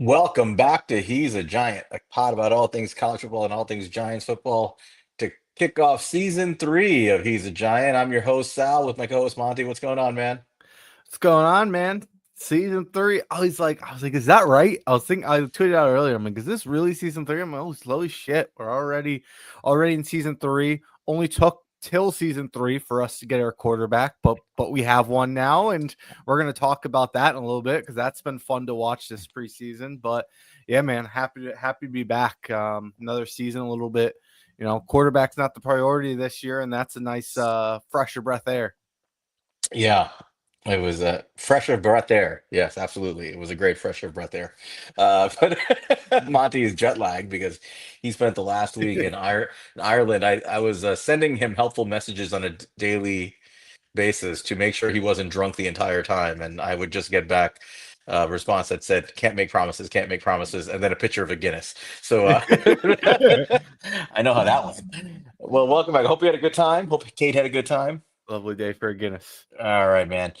Welcome back to He's a Giant, a pod about all things college football and all things Giants football to kick off season 3 of He's a Giant. I'm your host, Sal, with my co-host Monty. What's going on, man? What's going on, man? Season 3. I was like, is that right? I tweeted out earlier. I'm like, is this really season 3? I'm like, oh, slowly shit. We're already in season 3. Only took till season 3 for us to get our quarterback, but we have one now, and we're gonna talk about that in a little bit because that's been fun to watch this preseason. But yeah, man, happy to be back. Another season, a little bit. Quarterback's not the priority this year, and that's a nice fresher breath air. Yeah, it was a fresh of breath air. Yes, absolutely. It was a great fresh of breath air. But Monty is jet lagged because he spent the last week in Ireland. I was sending him helpful messages on a daily basis to make sure he wasn't drunk the entire time. And I would just get back a response that said, can't make promises, and then a picture of a Guinness. So I know how that went. Well, welcome back. Hope you had a good time. Hope Kate had a good time. Lovely day for a Guinness. All right, man.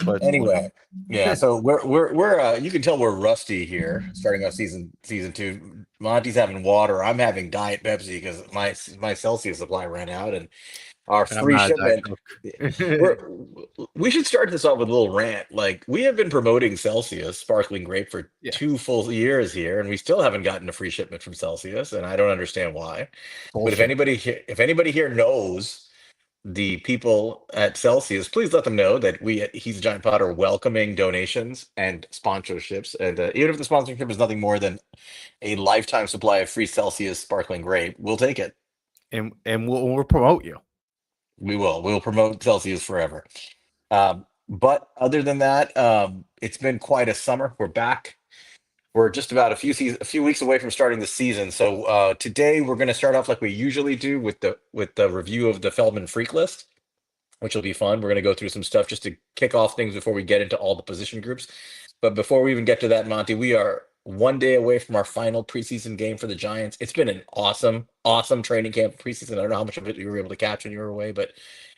But Anyway, yeah, so we're you can tell we're rusty here, starting off season 2. Monty's having water. I'm having Diet Pepsi because my Celsius supply ran out, and our I'm free not a Diet shipment. Coke. We're we should start this off with a little rant. Like, we have been promoting Celsius sparkling grape for Yeah, 2 full years here, and we still haven't gotten a free shipment from Celsius, and I don't understand why. But bullshit. if anybody here knows the people at Celsius, please let them know that we at He's a Giant Pod are welcoming donations and sponsorships. And even if the sponsorship is nothing more than a lifetime supply of free Celsius sparkling grape, we'll take it. And we'll promote you. We will. We'll promote Celsius forever. But other than that, it's been quite a summer. We're back. We're just about a few weeks away from starting the season. So today we're going to start off like we usually do with the review of the Feldman Freak List, which will be fun. We're going to go through some stuff just to kick off things before we get into all the position groups. But before we even get to that, Monty, we are one day away from our final preseason game for the Giants. It's been an awesome training camp preseason. I don't know how much of it you were able to catch when you were away, but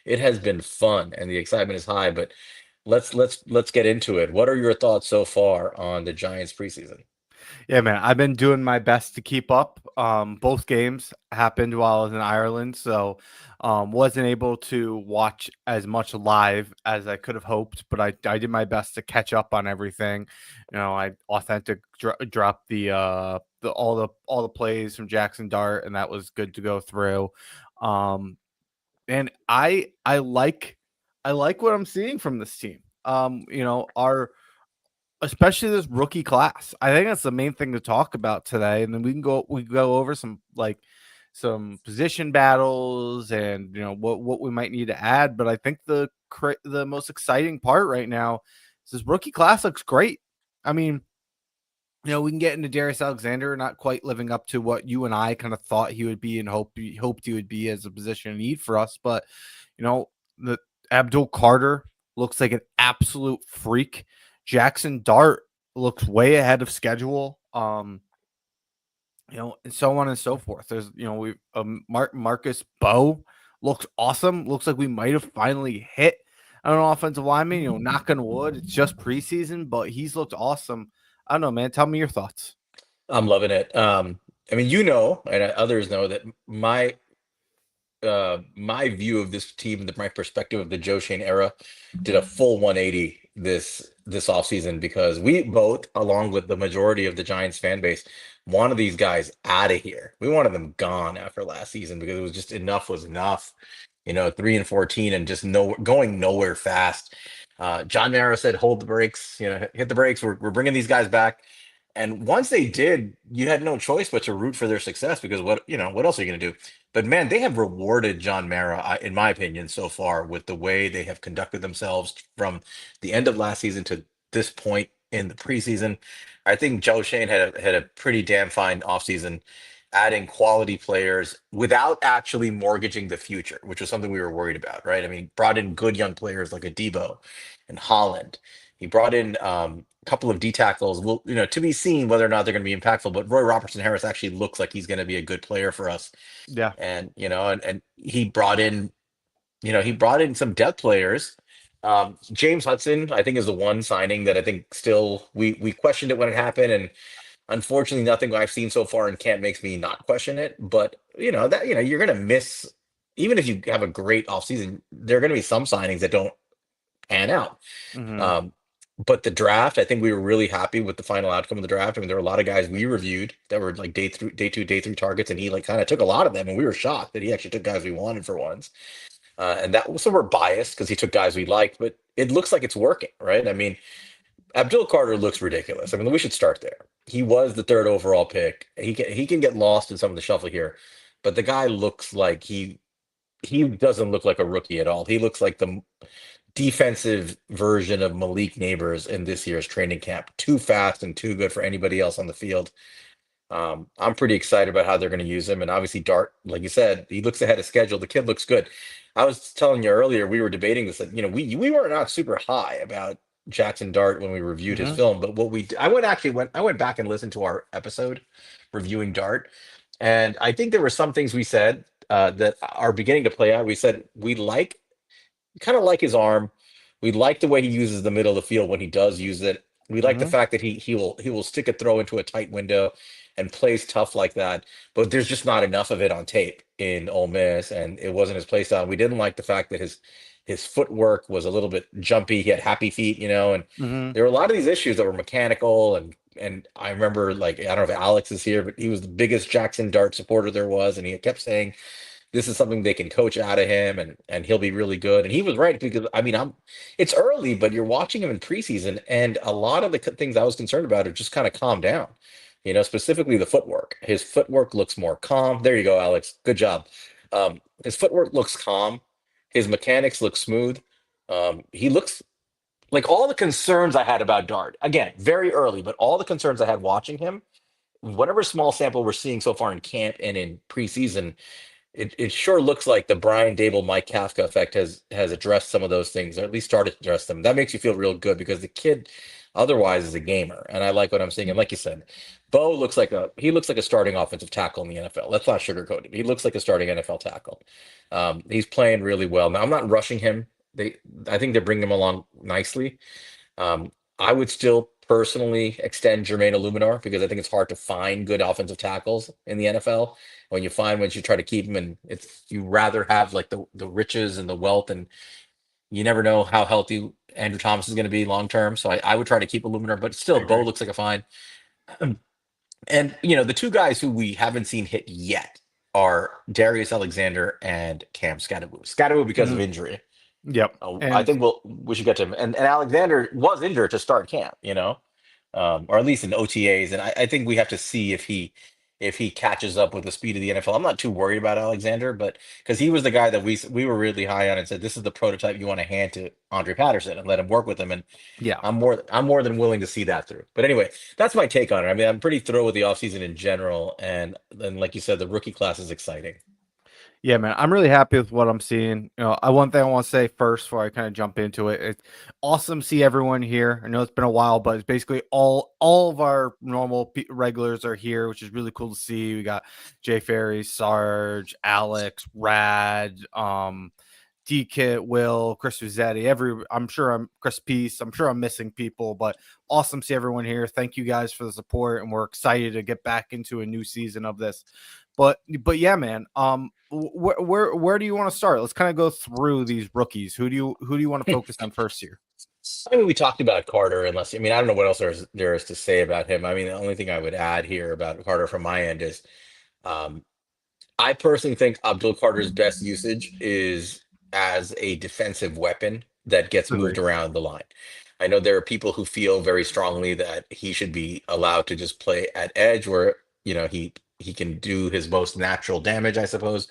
it has been fun and the excitement is high. But let's get into it. What are your thoughts so far on the Giants preseason? Yeah, man. I've been doing my best to keep up. Both games happened while I was in Ireland, so wasn't able to watch as much live as I could have hoped. But I did my best to catch up on everything. I dropped all the plays from Jackson Dart, and that was good to go through. And I like what I'm seeing from this team. Our especially this rookie class. I think that's the main thing to talk about today, and then we go over some position battles and what we might need to add. But I think the most exciting part right now is this rookie class looks great. I mean, we can get into Darius Alexander not quite living up to what you and I kind of thought he would be and hoped he would be as a position of need for us. But the Abdul Carter looks like an absolute freak. Jackson Dart looks way ahead of schedule. And so on and so forth. There's, we Marcus Bowe looks awesome. Looks like we might have finally hit on an offensive lineman. Knock on wood. It's just preseason, but he's looked awesome. I don't know, man. Tell me your thoughts. I'm loving it. I mean, and others know that my view of this team, my perspective of the Joe Shane era, did a full 180 this offseason because we both, along with the majority of the Giants fan base, wanted these guys out of here. We wanted them gone after last season because it was just enough was enough. 3-14 and just going nowhere fast. John Mara said, "Hold the brakes. Hit the brakes. We're bringing these guys back." And once they did, you had no choice but to root for their success because what else are you going to do? But man, they have rewarded John Mara, in my opinion, so far with the way they have conducted themselves from the end of last season to this point in the preseason. I think Joe Shane had a pretty damn fine offseason, adding quality players without actually mortgaging the future, which was something we were worried about, right? I mean, brought in good young players like a Debo and Holland. He brought in a couple of D tackles. Well, to be seen whether or not they're going to be impactful. But Roy Robertson Harris actually looks like he's going to be a good player for us. Yeah. And and he brought in some depth players. James Hudson, I think, is the one signing that I think still we questioned it when it happened, and Unfortunately, nothing I've seen so far in camp makes me not question it. But that you're gonna miss, even if you have a great offseason, there are gonna be some signings that don't pan out. Hmm. Um, but the draft, I think we were really happy with the final outcome of the draft. I mean, there were a lot of guys we reviewed that were like day two, day three targets, and he like kind of took a lot of them, and we were shocked that he actually took guys we wanted for once. And that so we're biased because he took guys we liked, but it looks like it's working, right? I mean, Abdul Carter looks ridiculous. I mean, we should start there. He was the third overall pick. He can get lost in some of the shuffle here, but the guy looks like he doesn't look like a rookie at all. He looks like the defensive version of Malik Neighbors in this year's training camp. Too fast and too good for anybody else on the field. I'm pretty excited about how they're going to use him. And obviously, Dart, like you said, he looks ahead of schedule. The kid looks good. I was telling you earlier, we were debating this. That, we were not super high about Jackson Dart when we reviewed his Hmm. film, but I went back and listened to our episode reviewing Dart, and I think there were some things we said that are beginning to play out. We said we kind of like his arm. We like the way he uses the middle of the field when he does use it. We like the Hmm. fact that he will stick a throw into a tight window and plays tough like that. But there's just not enough of it on tape in Ole Miss, and it wasn't his play style. We didn't like the fact that his footwork was a little bit jumpy. He had happy feet, and Hmm. there were a lot of these issues that were mechanical. And I remember, like, I don't know if Alex is here, but he was the biggest Jackson Dart supporter there was, and he kept saying this is something they can coach out of him, and he'll be really good. And he was right, because I mean, it's early, but you're watching him in preseason, and a lot of the things I was concerned about are just kind of calmed down. Specifically the footwork. His footwork looks more calm. There you go, Alex. Good job. His footwork looks calm. His mechanics look smooth. He looks like all the concerns I had about Dart. Again, very early, but all the concerns I had watching him, whatever small sample we're seeing so far in camp and in preseason, it sure looks like the Brian Dable, Mike Kafka effect has addressed some of those things, or at least started to address them. That makes you feel real good, because the kid otherwise is a gamer, and I like what I'm seeing. And like you said, Bo looks like a starting offensive tackle in the NFL. Let's not sugarcoat it. He looks like a starting NFL tackle. He's playing really well. Now I'm not rushing him. I think they're bringing him along nicely. I would still personally extend Jermaine Illuminor, because I think it's hard to find good offensive tackles in the NFL. When you find ones, you try to keep them, and it's you rather have like the riches and the wealth, and you never know how healthy Andrew Thomas is going to be long term. So I would try to keep Illuminor, but I still, Bo agree. looks like a fine. And the two guys who we haven't seen hit yet are Darius Alexander and Cam Scatteroo. Scatteroo because of Hmm. injury. Yep. I And think we should get to him. And Alexander was injured to start camp, or at least in OTAs. And I think we have to see if he catches up with the speed of the NFL. I'm not too worried about Alexander, but because he was the guy that we were really high on and said this is the prototype you want to hand to Andre Patterson and let him work with him. And yeah. I'm more than willing to see that through. But anyway, that's my take on it. I mean, I'm pretty thrilled with the offseason in general. And then, like you said, the rookie class is exciting. Yeah, man, I'm really happy with what I'm seeing. One thing I want to say first before I kind of jump into it, it's awesome to see everyone here. I know it's been a while, but it's basically all of our normal regulars are here, which is really cool to see. We got Jay Ferry, Sarge, Alex, Rad, D-Kit, Will, Chris Rossetti, I'm sure I'm Chris Peace. I'm sure I'm missing people, but awesome to see everyone here. Thank you guys for the support, and we're excited to get back into a new season of this. But yeah, man. Where do you want to start? Let's kind of go through these rookies. Who do you want to focus on first here? I mean, we talked about Carter, unless I mean, I don't know what else there is to say about him. I mean, the only thing I would add here about Carter from my end is, um, I personally think Abdul Carter's best usage is as a defensive weapon that gets moved Agree. around the line. I know there are people who feel very strongly that he should be allowed to just play at edge, where he can do his most natural damage, I suppose.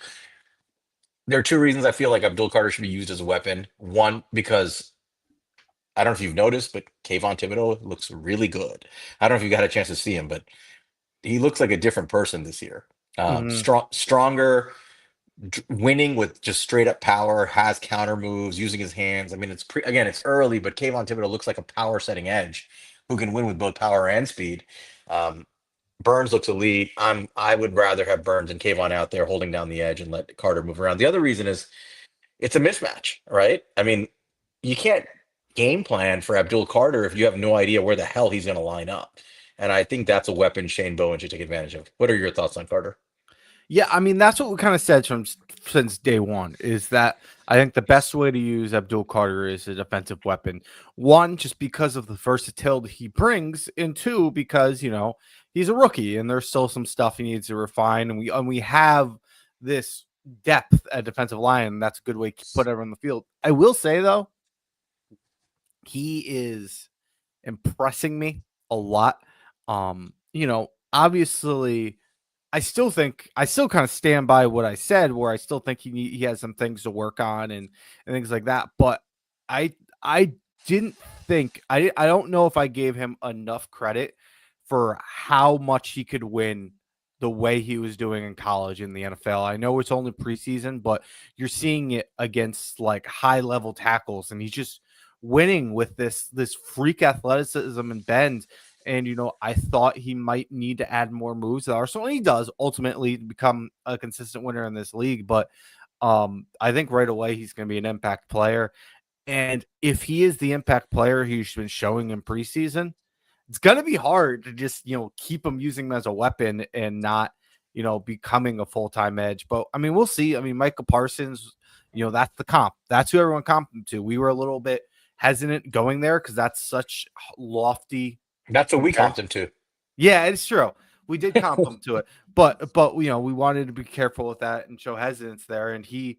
There are two reasons I feel like Abdul Carter should be used as a weapon. One, because I don't know if you've noticed, but Kayvon Thibodeau looks really good. I don't know if you got a chance to see him, but he looks like a different person this year. Hmm. Stronger, winning with just straight up power, has counter moves, using his hands. I mean, again, it's early, but Kayvon Thibodeau looks like a power setting edge who can win with both power and speed. Um, Burns looks elite. I would rather have Burns and Kayvon out there holding down the edge and let Carter move around. The other reason is it's a mismatch, right? I mean, you can't game plan for Abdul Carter if you have no idea where the hell he's going to line up. And I think that's a weapon Shane Bowen should take advantage of. What are your thoughts on Carter? Yeah, I mean that's what we kind of said since day one is that I think the best way to use Abdul Carter is a defensive weapon. One, just because of the versatility he brings, and two, because he's a rookie and there's still some stuff he needs to refine, and we have this depth at defensive line, and that's a good way to put everyone on the field. I will say though, he is impressing me a lot. Obviously I still kind of stand by what I said, where I still think he has some things to work on and things like that. But I didn't think I don't know if I gave him enough credit for how much he could win the way he was doing in college in the NFL. I know it's only preseason, but you're seeing it against like high level tackles, and he's just winning with this freak athleticism and bend. And, I thought he might need to add more moves to the arsenal. And he does ultimately become a consistent winner in this league. But I think right away he's going to be an impact player. And if he is the impact player he's been showing in preseason, it's going to be hard to just, keep him using him as a weapon and not, becoming a full-time edge. But, I mean, we'll see. I mean, Micah Parsons, that's the comp. That's who everyone comped him to. We were a little bit hesitant going there because that's such lofty. That's what we comped him to. Yeah, it's true. We did comp him to it, but we wanted to be careful with that and show hesitance there. And he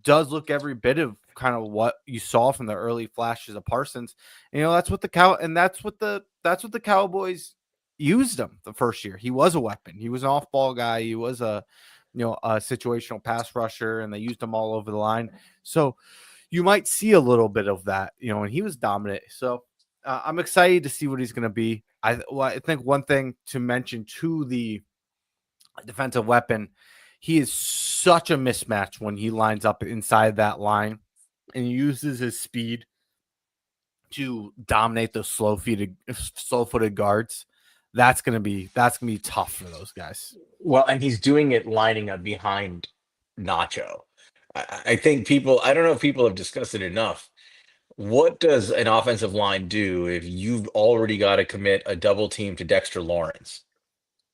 does look every bit of kind of what you saw from the early flashes of Parsons. That's what the Cowboys used him the first year. He was a weapon. He was an off-ball guy. He was a situational pass rusher, and they used him all over the line. So you might see a little bit of that, and he was dominant. So I'm excited to see what he's going to be. I think one thing to mention to the defensive weapon, he is such a mismatch when he lines up inside that line and uses his speed to dominate the slow-footed guards. That's gonna be tough for those guys. Well, and he's doing it lining up behind Nacho. I think I don't know if people have discussed it enough. What does an offensive line do if you've already got to commit a double team to Dexter Lawrence?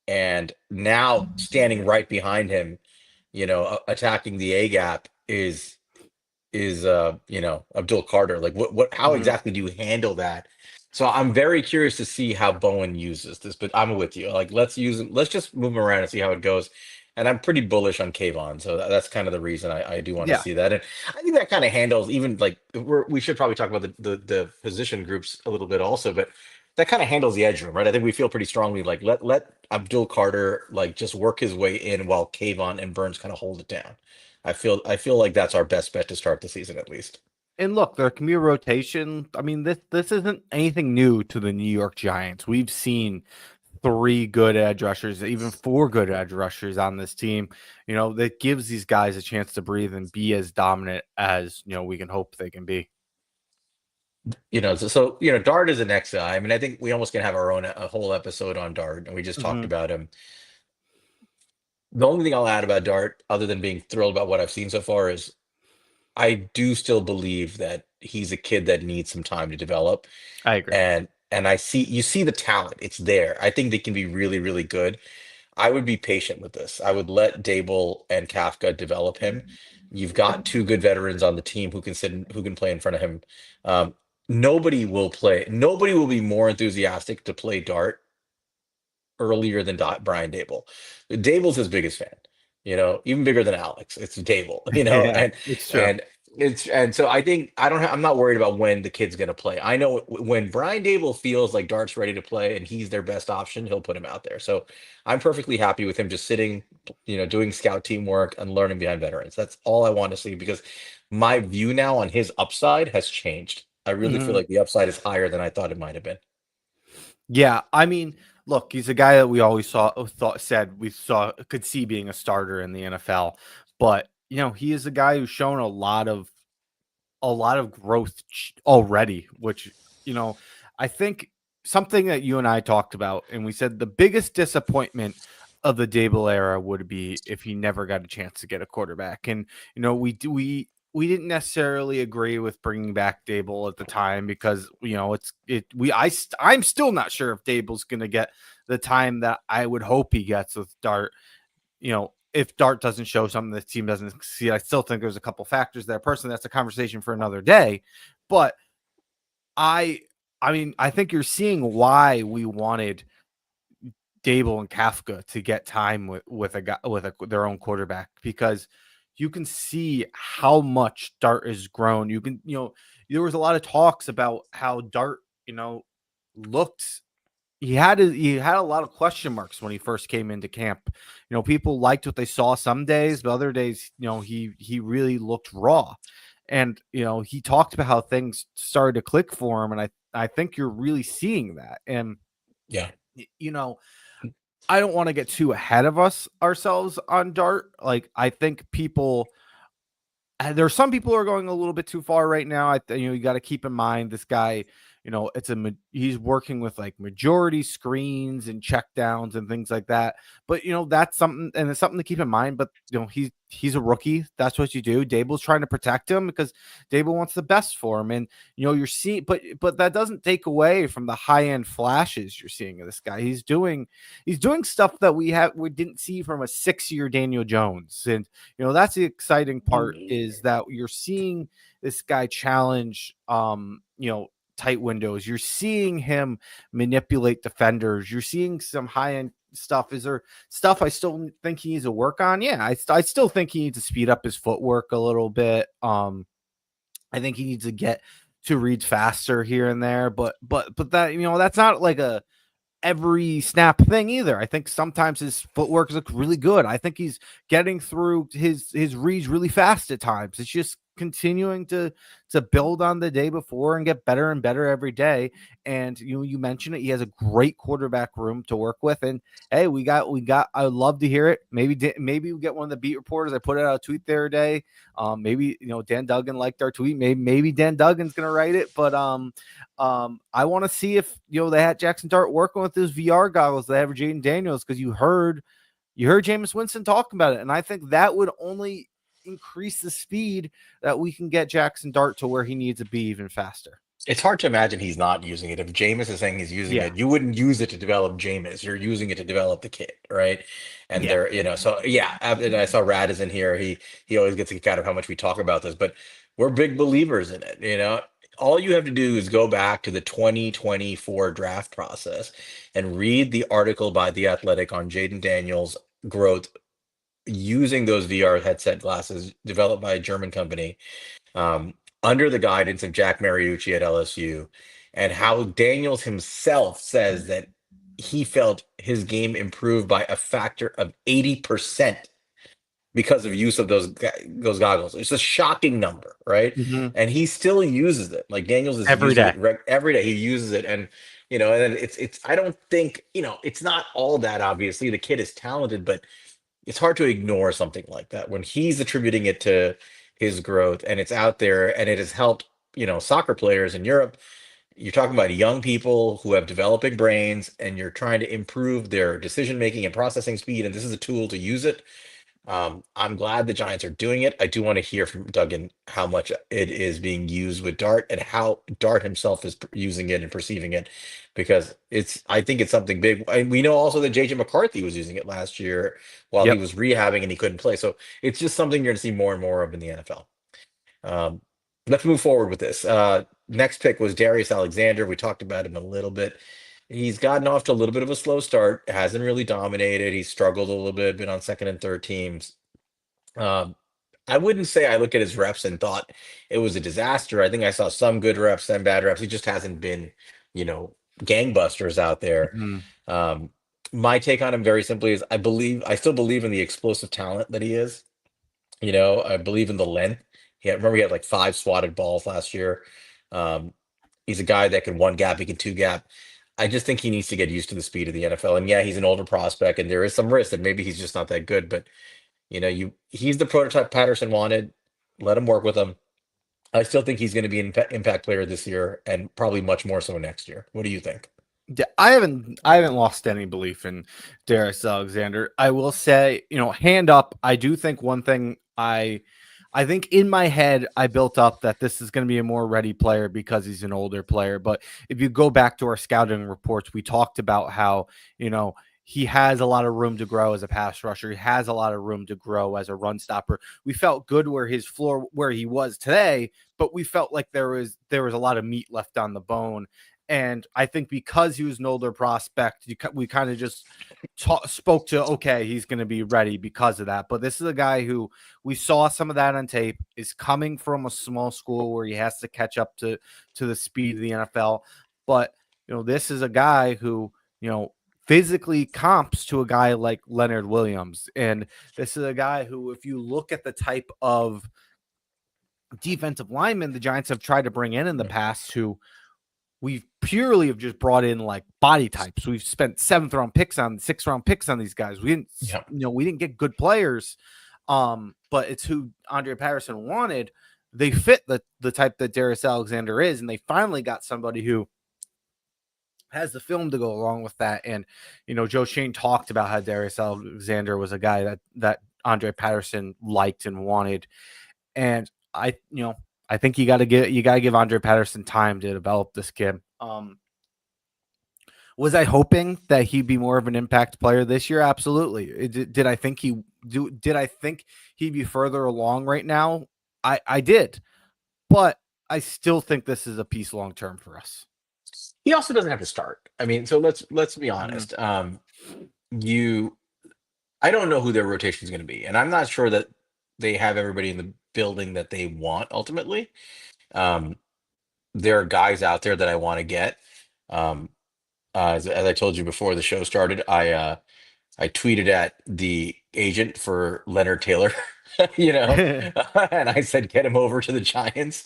And now standing right behind him, attacking the A gap is Abdul Carter. Like how exactly do you handle that? So I'm very curious to see how Bowen uses this, but I'm with you. Like let's just move him around and see how it goes. And I'm pretty bullish on Kayvon, so that's kind of the reason I do want to see that. And I think that kind of handles even like we should probably talk about the position groups a little bit also, but that kind of handles the edge room, right? I think we feel pretty strongly like let Abdul Carter like just work his way in while Kayvon and Burns kind of hold it down. I feel like that's our best bet to start the season at least. And look, there can be a rotation. I mean, this isn't anything new to the New York Giants. We've seen 3 good edge rushers, even 4 good edge rushers on this team. That gives these guys a chance to breathe and be as dominant as we can hope they can be. So Dart is the next guy. I mean, I think we almost can have a whole episode on Dart, and we just talked about him. The only thing I'll add about Dart, other than being thrilled about what I've seen so far, is I do still believe that he's a kid that needs some time to develop. I agree. And you see the talent. It's there. I think they can be really, really good. I would be patient with this. I would let Dable and Kafka develop him. You've got 2 good veterans on the team who can play in front of him. Nobody will be more enthusiastic to play Dart earlier than Brian Dable. Dable's his biggest fan, even bigger than Alex. It's Dable, Yeah, it's true. and so I'm not worried about when the kid's going to play. I know when Brian Dable feels like Dart's ready to play and he's their best option, he'll put him out there. So I'm perfectly happy with him just sitting, doing scout teamwork and learning behind veterans. That's all I want to see, because my view now on his upside has changed. I really feel like the upside is higher than I thought it might have been. Yeah, I mean, look, he's a guy that we always could see being a starter in the NFL, but he is a guy who's shown a lot of growth already, which I think something that you and I talked about, and we said the biggest disappointment of the Dable era would be if he never got a chance to get a quarterback, and we didn't necessarily agree with bringing back Dable at the time because I'm still not sure if Dable's going to get the time that I would hope he gets with Dart. If Dart doesn't show something the team doesn't see, I still think there's a couple factors there. Personally, that's a conversation for another day. But I think you're seeing why we wanted Dable and Kafka to get time with a guy with their own quarterback, because you can see how much Dart has grown. There was a lot of talks about how Dart, looked. He had a lot of question marks when he first came into camp. People liked what they saw some days, but other days, he really looked raw. And he talked about how things started to click for him, and I think you're really seeing that. And yeah, I don't want to get too ahead of ourselves on Dart. Like, I think there's some people who are going a little bit too far right now. You got to keep in mind this guy, he's working with like majority screens and check downs and things like that. But that's something, and it's something to keep in mind. But he's a rookie. That's what you do. Dable's trying to protect him because Dable wants the best for him. And you're seeing, but that doesn't take away from the high end flashes you're seeing of this guy. He's doing stuff that we didn't see from a 6-year Daniel Jones. And that's the exciting part, is that you're seeing this guy challenge tight windows. You're seeing him manipulate defenders. You're seeing some high-end stuff. Is there stuff I still think he needs to work on? Yeah, I still think he needs to speed up his footwork a little bit. I think he needs to get to read faster here and there, but that, that's not like a every snap thing either. I think sometimes his footwork looks really good. I think he's getting through his reads really fast at times. It's just continuing to build on the day before and get better and better every day. And you mentioned it, he has a great quarterback room to work with. And hey, we got I would love to hear it. Maybe we get one of the beat reporters. I put out a tweet the other day. Maybe Dan Duggan liked our tweet. Maybe Dan Duggan's gonna write it. But I want to see if they had Jackson Dart working with those VR goggles they have for Jaden Daniels, because you heard Jameis Winston talking about it, and I think that would only increase the speed that we can get Jackson Dart to where he needs to be even faster. It's hard to imagine he's not using it. If Jameis is saying he's using it, you wouldn't use it to develop Jameis. You're using it to develop the kid, right? And so yeah. And I saw Rad is in here. He always gets a kick out of how much we talk about this, but we're big believers in it. All you have to do is go back to the 2024 draft process and read the article by The Athletic on Jaden Daniels' growth using those VR headset glasses developed by a German company, under the guidance of Jack Mariucci at LSU, and how Daniels himself says that he felt his game improved by a factor of 80% because of use of those goggles. It's a shocking number, right? Mm-hmm. And he still uses it. Like Daniels is every using day. it every day. He uses it, and and then it's. I don't think it's not all that obviously. The kid is talented, but it's hard to ignore something like that when he's attributing it to his growth, and it's out there, and it has helped soccer players in Europe. You're talking about young people who have developing brains, and you're trying to improve their decision making and processing speed, and this is a tool to use it. I'm glad the Giants are doing it. I do want to hear from Duggan how much it is being used with Dart and how Dart himself is using it and perceiving it, because I think it's something big. We know also that JJ McCarthy was using it last year while he was rehabbing and he couldn't play. So it's just something you're going to see more and more of in the NFL. Let's move forward with this. Next pick was Darius Alexander. We talked about him a little bit. He's gotten off to a little bit of a slow start, hasn't really dominated. He's struggled a little bit, been on second and third teams. I wouldn't say I looked at his reps and thought it was a disaster. I think I saw some good reps and bad reps. He just hasn't been, gangbusters out there. Mm-hmm. My take on him very simply is I still believe in the explosive talent that he is. I believe in the length. Remember he had like 5 swatted balls last year. He's a guy that can one gap, he can two gap. I just think he needs to get used to the speed of the NFL. And yeah, he's an older prospect, and there is some risk that maybe he's just not that good. But he's the prototype Patterson wanted. Let him work with him. I still think he's going to be an impact player this year, and probably much more so next year. What do you think? Yeah, I haven't lost any belief in Darius Alexander. I will say, hand up, I do think one thing I I think in my head, I built up that this is going to be a more ready player because he's an older player. But if you go back to our scouting reports, we talked about how, he has a lot of room to grow as a pass rusher. He has a lot of room to grow as a run stopper. We felt good where his floor, where he was today, but we felt like there was a lot of meat left on the bone. And I think because he was an older prospect, we kind of just spoke to, okay, he's going to be ready because of that. But this is a guy who we saw some of that on tape, is coming from a small school where he has to catch up to the speed of the NFL. But, this is a guy who, physically comps to a guy like Leonard Williams. And this is a guy who, if you look at the type of defensive lineman the Giants have tried to bring in the past, who we purely have just brought in like body types. We've spent 6th-round picks on these guys. We didn't, we didn't get good players, but it's who Andre Patterson wanted. They fit the type that Darius Alexander is, and they finally got somebody who has the film to go along with that. And, Joe Schoen talked about how Darius Alexander was a guy that Andre Patterson liked and wanted. And I think you got to give Andre Patterson time to develop this kid. Was I hoping that he'd be more of an impact player this year? Absolutely. Did I think he'd be further along right now? I did, but I still think this is a piece long term for us. He also doesn't have to start. I mean, so let's be honest. I don't know who their rotation is going to be, and I'm not sure that they have everybody in the building that they want ultimately. There are guys out there that I want to get. As I told you before the show started, I tweeted at the agent for Leonard Taylor, and I said, get him over to the Giants,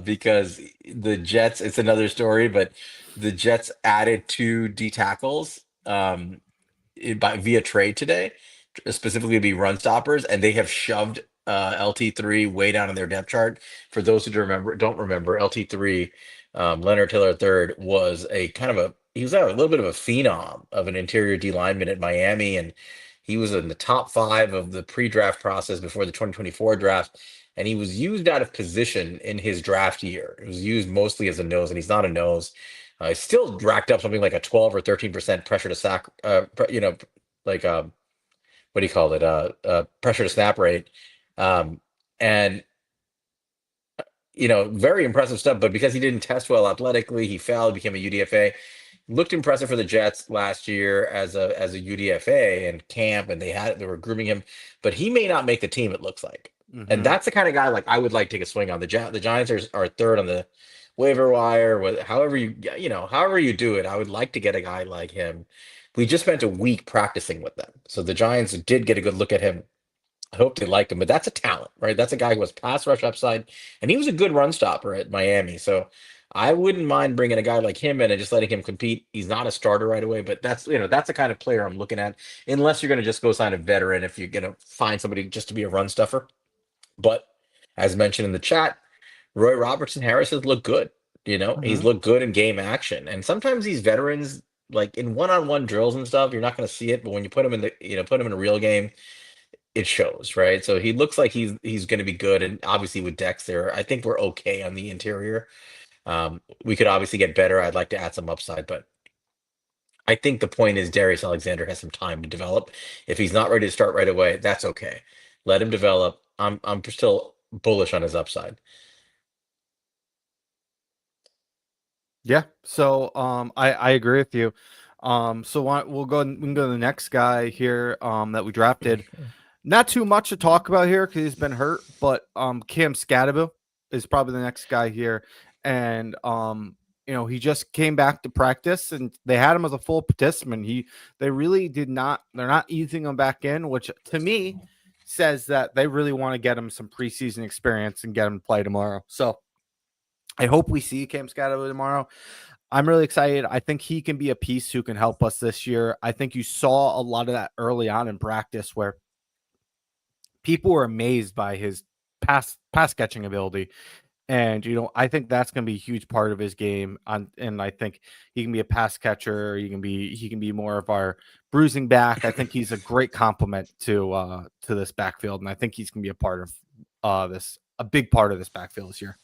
because the Jets, it's another story, but the Jets added 2 D tackles via trade today, specifically to be run stoppers, and they have shoved LT3 way down in their depth chart. For those who don't remember, LT3, Leonard Taylor III was he was a little bit of a phenom of an interior D lineman at Miami, and he was in the top 5 of the pre-draft process before the 2024 draft, and he was used out of position in his draft year. It was used mostly as a nose, and he's not a nose. He still racked up something like a 12 or 13% pressure to sack, what do you call it? Pressure to snap rate. And very impressive stuff, but because he didn't test well athletically, he failed, became a UDFA. Looked impressive for the Jets last year as a UDFA and camp, and they were grooming him, but he may not make the team, it looks like. And that's the kind of guy like I would like to take a swing on. The Giants are 3rd on the waiver wire, however you do it. I would like to get a guy like him. We just spent a week practicing with them, so the Giants did get a good look at him. I hope they liked him, but that's a talent, right? That's a guy who has pass rush upside, and he was a good run stopper at Miami. So I wouldn't mind bringing a guy like him in and just letting him compete. He's not a starter right away, but that's the kind of player I'm looking at, unless you're going to just go sign a veteran if you're going to find somebody just to be a run stuffer. But as mentioned in the chat, Roy Robertson Harris has looked good. He's looked good in game action. And sometimes these veterans, like in one-on-one drills and stuff, you're not going to see it, but when you put him in a real game, it shows, right? So he looks like he's going to be good, and obviously with Dexter, I think we're okay on the interior. We could obviously get better. I'd like to add some upside, but I think the point is Darius Alexander has some time to develop. If he's not ready to start right away, that's okay. Let him develop. I'm still bullish on his upside. Yeah. So I agree with you. So we can go to the next guy here that we drafted. Not too much to talk about here because he's been hurt, but Cam Scadaboo is probably the next guy here. And he just came back to practice, and they had him as a full participant. They're not easing him back in, which to me says that they really want to get him some preseason experience and get him to play tomorrow. So I hope we see Cam Scadaboo tomorrow. I'm really excited. I think he can be a piece who can help us this year. I think you saw a lot of that early on in practice where people were amazed by his pass catching ability. And, I think that's going to be a huge part of his game. And I think he can be a pass catcher. He can be more of our bruising back. I think he's a great complement to this backfield. And I think he's going to be a part of a big part of this backfield this year.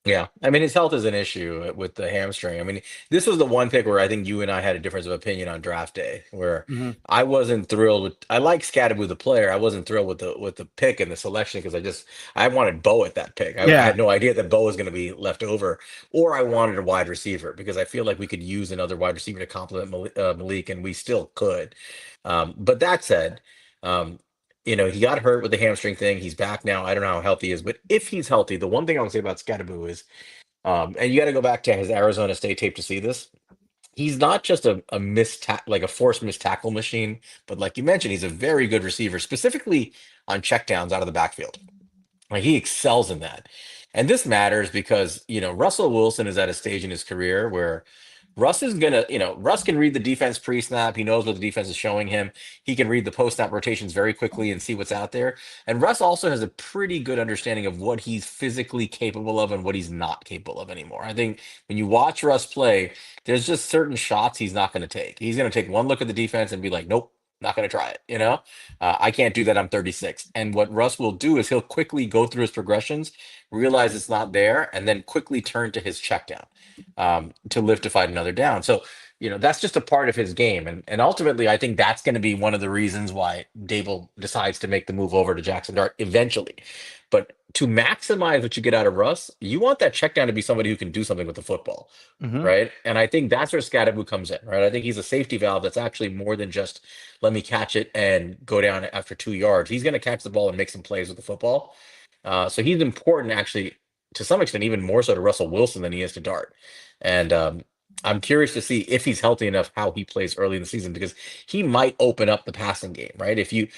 Yeah, I mean his health is an issue with the hamstring. I mean, this was the one pick where I think you and I had a difference of opinion on draft day, where Mhm. I wasn't thrilled with. I like Scadaboo the player. I wasn't thrilled with the pick and the selection because I wanted Bo at that pick. I Yeah. had no idea that Bo was going to be left over, or I wanted a wide receiver because I feel like we could use another wide receiver to complement Malik, and we still could. But that said. Um, he got hurt with the hamstring thing. He's back now. I don't know how healthy he is, but if he's healthy, the one thing I would say about Scadaboo is, and you got to go back to his Arizona State tape to see this. He's not just a like a forced missed tackle machine, but like you mentioned, he's a very good receiver, specifically on checkdowns out of the backfield. Like he excels in that. And this matters because, Russell Wilson is at a stage in his career where Russ can read the defense pre-snap. He knows what the defense is showing him. He can read the post-snap rotations very quickly and see what's out there. And Russ also has a pretty good understanding of what he's physically capable of and what he's not capable of anymore. I think when you watch Russ play, there's just certain shots he's not going to take. He's going to take one look at the defense and be like, nope, not going to try it. I can't do that. I'm 36. And what Russ will do is he'll quickly go through his progressions, realize it's not there, and then quickly turn to his check down to live to fight another down. So, that's just a part of his game. And ultimately, I think that's going to be one of the reasons why Dable decides to make the move over to Jackson Dart eventually. But to maximize what you get out of Russ, you want that check down to be somebody who can do something with the football. Mhm. Right. And I think that's where Scadaboo comes in. Right. I think he's a safety valve that's actually more than just let me catch it and go down after 2 yards. He's going to catch the ball and make some plays with the football. So he's important, actually, to some extent, even more so to Russell Wilson than he is to Dart. And I'm curious to see if he's healthy enough how he plays early in the season because he might open up the passing game, right? If you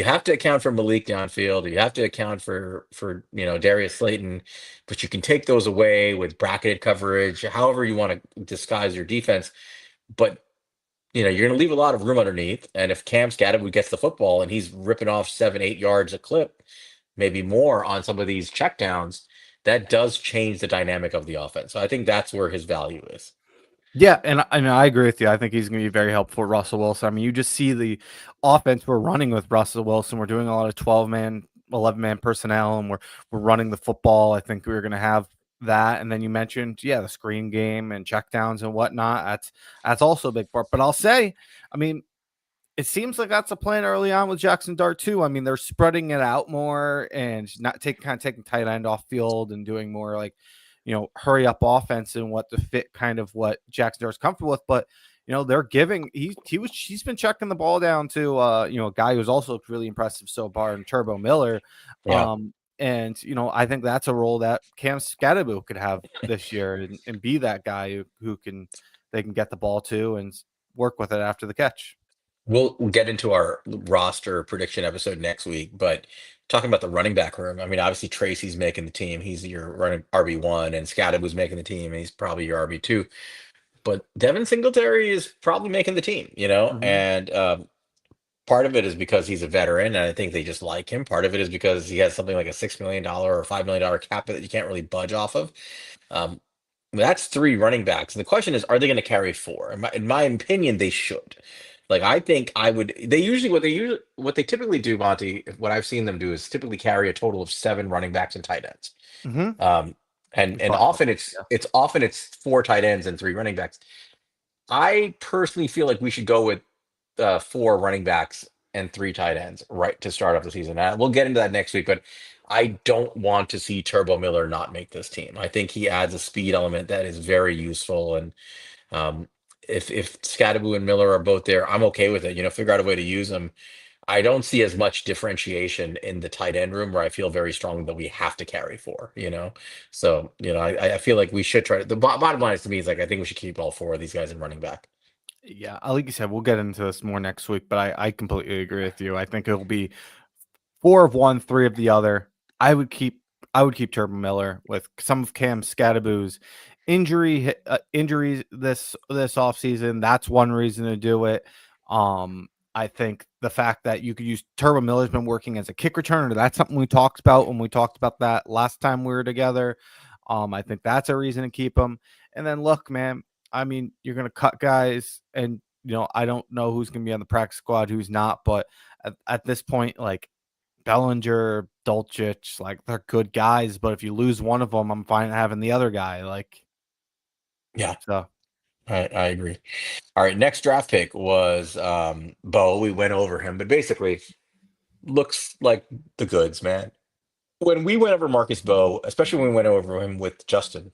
have to account for Malik downfield, you have to account for Darius Slayton, but you can take those away with bracketed coverage, however you want to disguise your defense. But you're going to leave a lot of room underneath. And if Cam Scadaboo gets the football and he's ripping off 7-8 yards a clip, maybe more on some of these checkdowns, that does change the dynamic of the offense. So I think that's where his value is. Yeah, and I agree with you. I think he's going to be very helpful for Russell Wilson. I mean, you just see the offense we're running with Russell Wilson. We're doing a lot of 12-man, 11-man personnel, and we're running the football. I think we're going to have that. And then you mentioned, the screen game and checkdowns and whatnot. That's also a big part. But I'll say, I mean, it seems like that's a plan early on with Jackson Dart too. I mean, they're spreading it out more and not taking tight end off field and doing more like, hurry up offense and what to fit kind of what Jackson Dart's comfortable with. But they're giving he's been checking the ball down to a guy who's also really impressive so far in Turbo Miller. Yeah. And I think that's a role that Cam Scadaboo could have this year and be that guy who they can get the ball to and work with it after the catch. We'll get into our roster prediction episode next week, but talking about the running back room, I mean, obviously Tracy's making the team. He's your running RB1, and Scadaboo's making the team, and he's probably your RB2. But Devin Singletary is probably making the team, Mhm. and part of it is because he's a veteran, and I think they just like him. Part of it is because he has something like a $6 million or $5 million cap that you can't really budge off of. Um, that's three running backs. And the question is, are they going to carry four? In my opinion, they should. Like I think I would. What they typically do, Monty. What I've seen them do is typically carry a total of seven running backs and tight ends. Mhm. Um, and Across the often board, it's yeah. it's often it's four tight ends and three running backs. I personally feel like we should go with four running backs and three tight ends right to start off the season. We'll get into that next week, but I don't want to see Turbo Miller not make this team. I think he adds a speed element that is very useful, and um, if Scadaboo and Miller are both there, I'm okay with it. Figure out a way to use them. I don't see as much differentiation in the tight end room where I feel very strongly that we have to carry four. So, I feel like we should try to, the bottom line is to me is like, I think we should keep all four of these guys in running back. Yeah, like you said, we'll get into this more next week, but I completely agree with you. I think it'll be four of one, three of the other. I would keep Turbo Miller with some of Cam Scadaboo's injuries this offseason. That's one reason to do it. I think the fact that you could use Turbo Miller's been working as a kick returner. That's something we talked about when we talked about that last time we were together. I think that's a reason to keep him. And then look, man, I mean, you're gonna cut guys, and I don't know who's gonna be on the practice squad, who's not, but at this point, like Bellinger, Dulcich, like they're good guys, but if you lose one of them, I'm fine having the other guy. Like, Yeah, so I agree. All right, next draft pick was Bo. We went over him, but basically looks like the goods, man. When we went over Marcus Bo, especially when we went over him with Justin,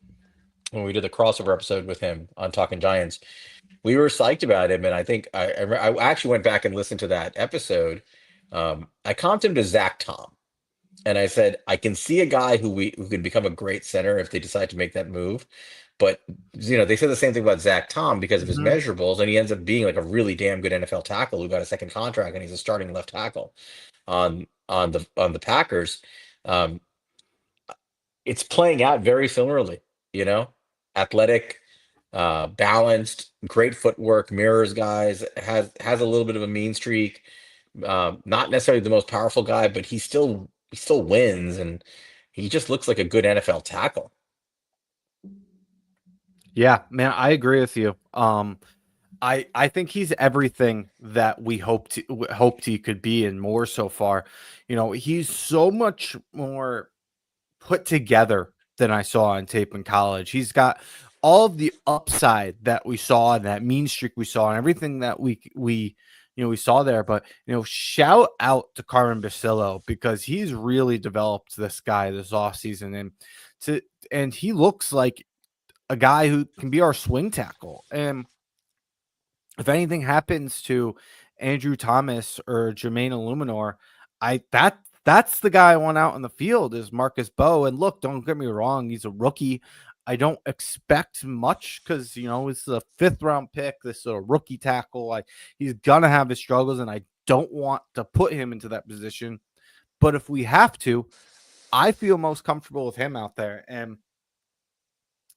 when we did the crossover episode with him on Talking Giants, we were psyched about him, and I think I actually went back and listened to that episode. I comped him to Zach Tom, and I said I can see a guy who could become a great center if they decide to make that move. But they said the same thing about Zach Tom because of his mhm. measurables, and he ends up being like a really damn good NFL tackle who got a second contract, and he's a starting left tackle on the Packers. Um, it's playing out very similarly, you know, athletic, balanced, great footwork, mirrors guys, has a little bit of a mean streak. Not necessarily the most powerful guy, but he still wins, and he just looks like a good NFL tackle. Yeah, man, I agree with you. I think he's everything that we hoped he could be, and more so far. He's so much more put together than I saw on tape in college. He's got all of the upside that we saw and that mean streak we saw and everything that we saw there. But shout out to Carmen Basillo because he's really developed this guy this offseason, and he looks like a guy who can be our swing tackle. And if anything happens to Andrew Thomas or Jermaine Illuminor, that's the guy I want out in the field is Marcus Bo. And look, don't get me wrong, he's a rookie. I don't expect much because it's a 5th-round pick. This is a rookie tackle. He's gonna have his struggles, and I don't want to put him into that position. But if we have to, I feel most comfortable with him out there, and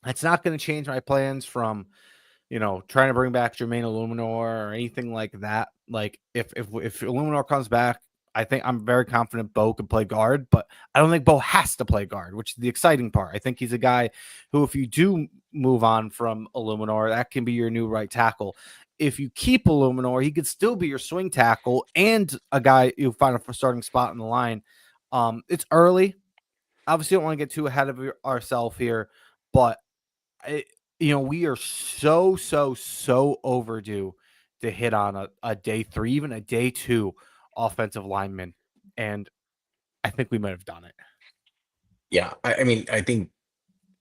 it's not going to change my plans from trying to bring back Jermaine Illuminor or anything like that. Like if Illuminor comes back, I think I'm very confident Bo can play guard, but I don't think Bo has to play guard, which is the exciting part. I think he's a guy who, if you do move on from Illuminor, that can be your new right tackle. If you keep Illuminor, he could still be your swing tackle and a guy you find a starting spot in the line. It's early. Obviously, don't want to get too ahead of ourselves here, but I, we are so overdue to hit on a day 3, even a day 2 offensive lineman. And I think we might have done it. Yeah, I mean, I think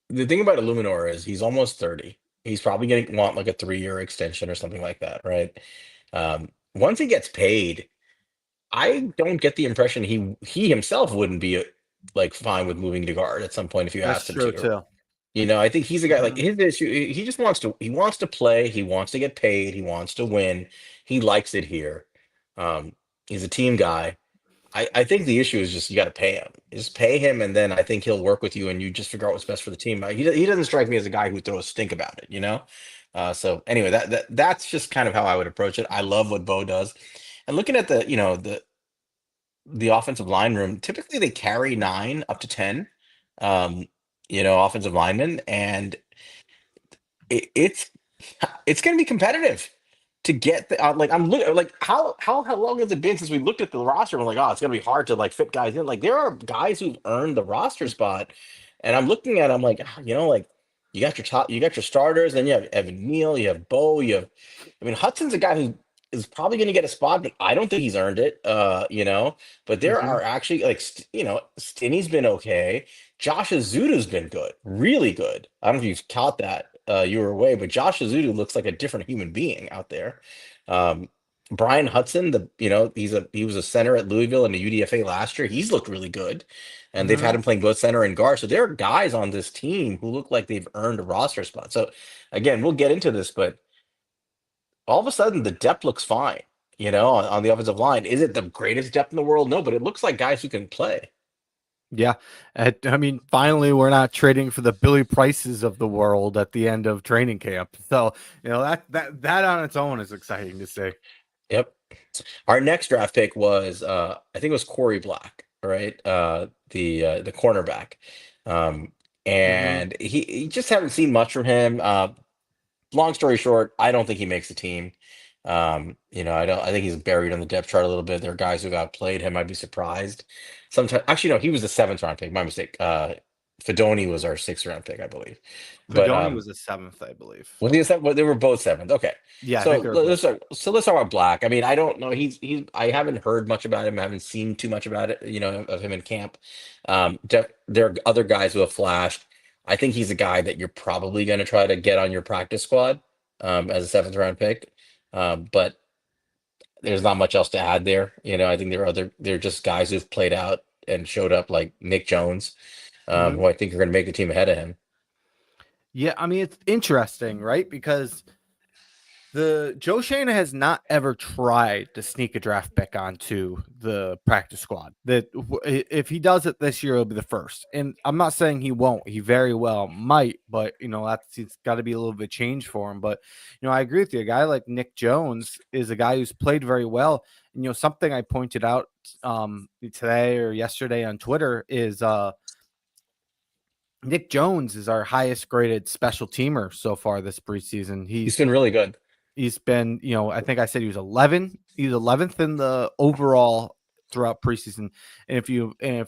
the thing about Illuminor is he's almost 30. He's probably going to want like a 3-year extension or something like that, right? Once he gets paid, I don't get the impression he himself wouldn't be like fine with moving to guard at some point if you That's asked him true to. too. I think he's a guy like Mhm. his issue. He just wants to play. He wants to get paid. He wants to win. He likes it here. Um, he's a team guy. I think the issue is just you got to pay him. Just pay him, and then I think he'll work with you, and you just figure out what's best for the team. He doesn't strike me as a guy who throws stink about it, you know. So anyway, that's just kind of how I would approach it. I love what Bo does, and looking at the offensive line room, typically they carry 9 up to 10, um, offensive linemen, and it's going to be competitive to get like I'm looking like how long has it been since we looked at the roster and we're like, oh, it's going to be hard to like fit guys in. Like there are guys who've earned the roster spot, and I'm looking at, I'm like, like you got your starters, then you have Evan Neal, you have Bo, I mean, Hudson's a guy who is probably going to get a spot, but I don't think he's earned it. But there Mhm. are actually like Stinny's been okay. Josh Azudu's been good, really good. I don't know if you've caught that. You were away, but Josh Azudu looks like a different human being out there. Um, Brian Hudson, he was a center at Louisville and the UDFA last year. He's looked really good, and they've had Mhm. him playing both center and guard. So there are guys on this team who look like they've earned a roster spot. So again, we'll get into this, but all of a sudden the depth looks fine. On the offensive line, is it the greatest depth in the world? No, but it looks like guys who can play. Yeah. I mean, finally, we're not trading for the Billy Prices of the world at the end of training camp. So, that on its own is exciting to see. Yep. Our next draft pick was I think it was Corey Black, right? The cornerback. Um, Mhm. and he just haven't seen much from him. Long story short, I don't think he makes the team. I think he's buried on the depth chart a little bit. There are guys who got played him. I'd be surprised. Sometimes, actually, no, he was the seventh round pick. My mistake. Fedoni was our sixth round pick, I believe. But Fedoni was a seventh, I believe. was he a seventh? Well, they were both seventh. Okay, Yeah, I think so they were both. let's talk about Black. I mean, I don't know. He's. I haven't heard much about him. I haven't seen too much about it. Of him in camp. There are other guys who have flashed. I think he's a guy that you're probably going to try to get on your practice squad as a seventh round pick. But there's not much else to add there. I think they're just guys who've played out and showed up like Nick Jones, Mhm. who I think are going to make the team ahead of him. Yeah, I mean, it's interesting, right? Because the Joe Shana has not ever tried to sneak a draft pick onto the practice squad. If he does it this year, it'll be the first. And I'm not saying he won't. He very well might, but it's got to be a little bit change for him. But I agree with you. A guy like Nick Jones is a guy who's played very well. And something I pointed out today or yesterday on Twitter is Nick Jones is our highest graded special teamer so far this preseason. He's been really good. He's been, I think I said he was 11. He's 11th in the overall throughout preseason. And if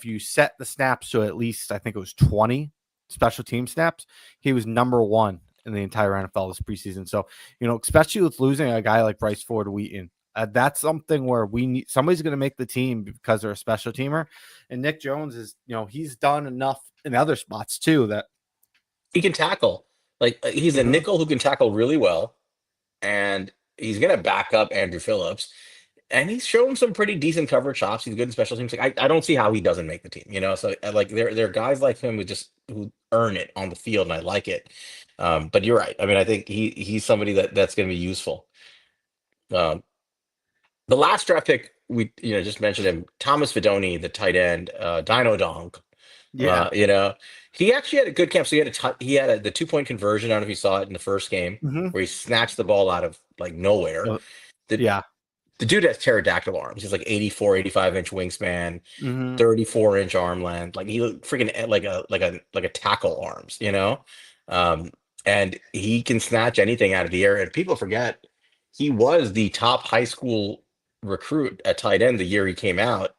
you set the snaps to at least, I think it was 20 special team snaps, he was number one in the entire NFL this preseason. So, especially with losing a guy like Bryce Ford Wheaton, that's something where somebody's going to make the team because they're a special teamer. And Nick Jones is, he's done enough in other spots too that He can tackle. Like he's a nickel who can tackle really well, and he's going to back up Andrew Phillips. And he's shown some pretty decent coverage chops. He's good in special teams. Like I don't see how he doesn't make the team. So like there are guys like him who earn it on the field, and I like it. But you're right. I mean, I think he's somebody that's going to be useful. Um, the last draft pick we just mentioned him, Thomas Fidone, the tight end, Dino Donk. yeah. He actually had a good camp. So the 2-point conversion. I don't know if you saw it in the first game where he snatched the ball out of like nowhere. The, Yeah. the dude has pterodactyl arms. He's like 84, 85-inch wingspan, Mhm. 34-inch arm length. Like he look freaking like a tackle arms, and he can snatch anything out of the air. And people forget he was the top high school recruit at tight end the year he came out,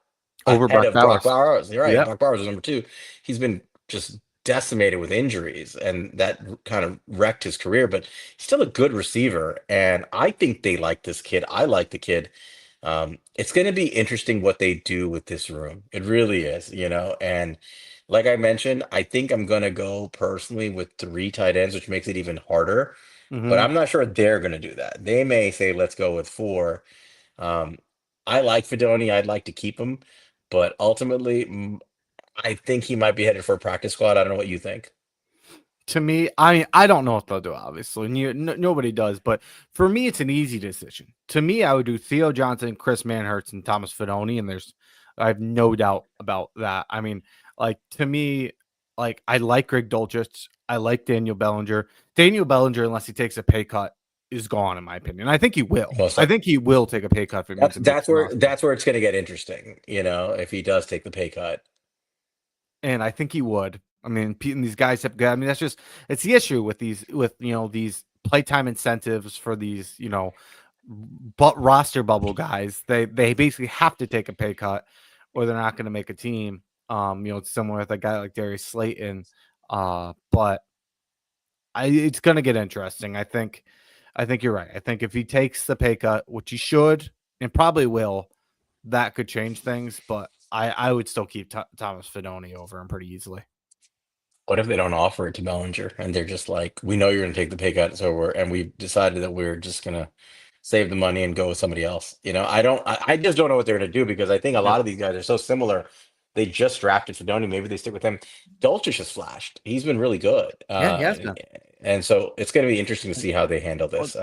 Over ahead Brock of Brock Bowers. Bowers. You're right. Yep. Brock Bowers was number two. He's been just decimated with injuries, and that kind of wrecked his career. But he's still a good receiver, and I think they like this kid. I like the kid. It's going to be interesting what they do with this room. It really is, And like I mentioned, I think I'm going to go personally with 3 tight ends, which makes it even harder. But Mhm. I'm not sure they're going to do that. They may say, let's go with 4. Um, I like Fedoni. I'd like to keep him, but ultimately, I think he might be headed for a practice squad. I don't know what you think. To me, I don't know what they'll do, obviously. Nobody does, but for me, it's an easy decision. To me, I would do Theo Johnson, Chris Manhertz, and Thomas Fedoni, and I have no doubt about that. I mean, like to me, like I like Greg Dulcich, I like Daniel Bellinger. Daniel Bellinger, unless he takes a pay cut, is gone, in my opinion. I think he will. Most I like think he will take a pay cut if it means that's it makes that's him where awesome. that's where it's going to get interesting. If he does take the pay cut. And I think he would. I mean, these guys have got. I mean, it's the issue with these playtime incentives for these but roster bubble guys. They basically have to take a pay cut, or they're not going to make a team. It's similar with a guy like Darius Slayton. But it's going to get interesting. I think you're right. I think if he takes the pay cut, which he should and probably will, that could change things. But I would still keep Thomas Fedoni over him pretty easily. What if they don't offer it to Bellinger and they're just like, we know you're going to take the pay cut, so we decided that we're just going to save the money and go with somebody else. I just don't know what they're going to do because I think a Yep. lot of these guys are so similar. They just drafted Fedoni. Maybe they stick with him. Dolchich has flashed. He's been really good. Yeah, he has been. And so it's going to be interesting to see how they handle this.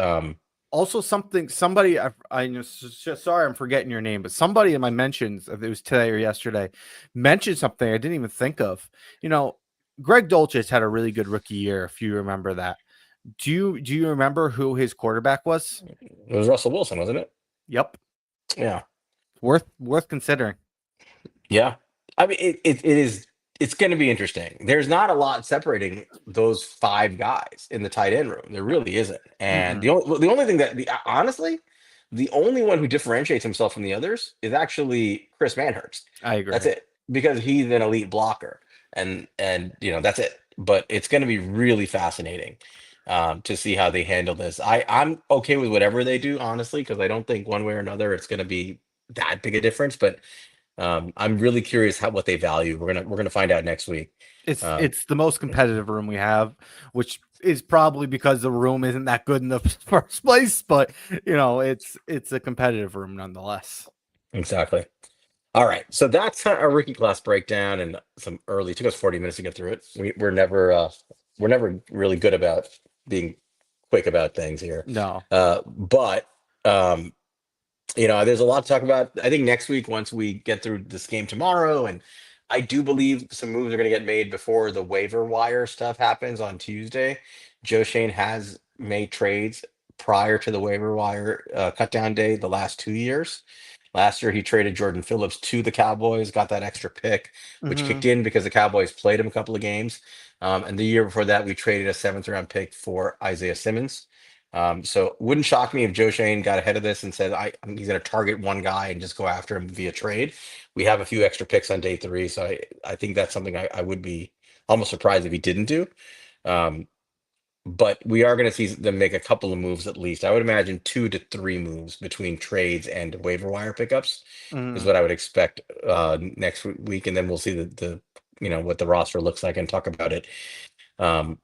Also, somebody I know. Sorry, I'm forgetting your name, but somebody in my mentions, if it was today or yesterday, mentioned something I didn't even think of. Greg Dulcich had a really good rookie year, if you remember that. Do you remember who his quarterback was? It was Russell Wilson, wasn't it? Yep, Yeah. worth considering. Yeah. I mean, it's going to be interesting. There's not a lot separating those 5 guys in the tight end room. There really isn't. And Mm-mm. the only thing honestly, The only one who differentiates himself from the others is actually Chris Manhurst. I That's agree. it, because he's an elite blocker, and that's it. But it's going to be really fascinating to see how they handle this. I'm okay with whatever they do, honestly, because I don't think one way or another it's going to be that big a difference. But I'm really curious what they value. We're gonna find out next week. Um, It's the most competitive room we have, which is probably because the room isn't that good in the first place. But it's a competitive room nonetheless. exactly. All right, so that's our rookie class breakdown and some early. It took us 40 minutes to get through it. We're never really good about being quick about things here, No. but um, there's a lot to talk about. I think next week, once we get through this game tomorrow, and I do believe some moves are going to get made before the waiver wire stuff happens on Tuesday. Joe Shane has made trades prior to the waiver wire cut down day the last 2 years. Last year, he traded Jordan Phillips to the Cowboys, got that extra pick, which kicked Hmm. in because the Cowboys played him a couple of games. And the year before that, we traded a seventh round pick for Isaiah Simmons. So wouldn't shock me if Joe Shane got ahead of this and said, he's going to target one guy and just go after him via trade. We have a few extra picks on day three, so I think that's something I would be almost surprised if he didn't do. Um, but we are going to see them make a couple of moves at least. I would imagine 2 to 3 moves between trades and waiver wire pickups is Hmm. what I would expect next week, and then we'll see what the roster looks like and talk about it. Um,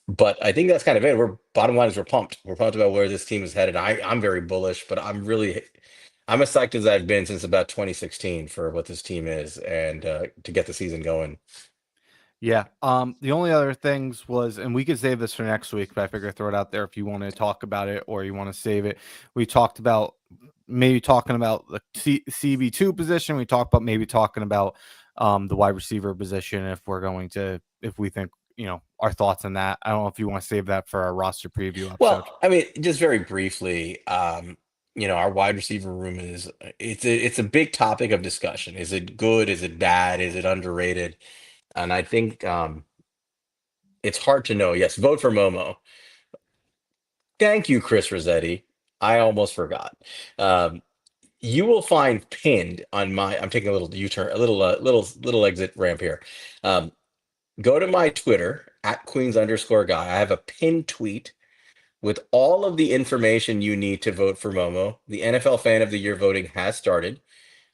but I think that's kind of it. We're bottom line is we're pumped. We're pumped about where this team is headed. I'm very bullish, but I'm as psyched as I've been since about 2016 for what this team is and to get the season going. Yeah. The only other things was, and we could save this for next week, but I figure throw it out there if you want to talk about it or you want to save it. We talked about maybe talking about the CB2 position. We talked about maybe talking about the wide receiver position if we think, our thoughts on that. I don't know if you want to save that for our roster preview episode. Well, I mean, just very briefly, our wide receiver room it's a big topic of discussion. Is it good? Is it bad? Is it underrated? And I think it's hard to know. Yes, vote for Momo. Thank you, Chris Rossetti. I almost forgot. Um, you will find pinned on I'm taking a little U-turn, a little exit ramp here. Um, Go to my Twitter at Queens_guy. I have a pinned tweet with all of the information you need to vote for Momo. The NFL Fan of the Year voting has started.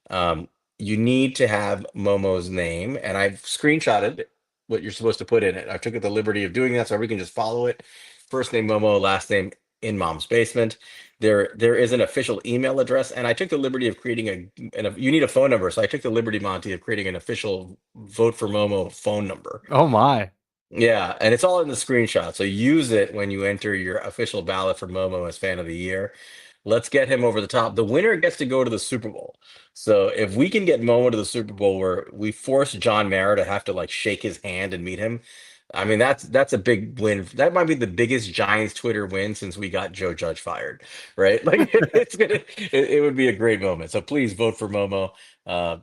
Um, you need to have Momo's name, and I've screenshotted what you're supposed to put in it. I took the liberty of doing that so we can just follow it. First name Momo, last name in mom's basement. There is an official email address, and I took the liberty of creating you need a phone number, so I took the liberty, Monty, of creating an official vote for Momo phone number. Oh my. Yeah, and it's all in the screenshot. So use it when you enter your official ballot for Momo as fan of the year. Let's get him over the top. The winner gets to go to the Super Bowl. So if we can get Momo to the Super Bowl where we force John Mara to have to like shake his hand and meet him, I mean that's a big win. That might be the biggest Giants Twitter win since we got Joe Judge fired, right? Like it would be a great moment. So please vote for Momo. Uh,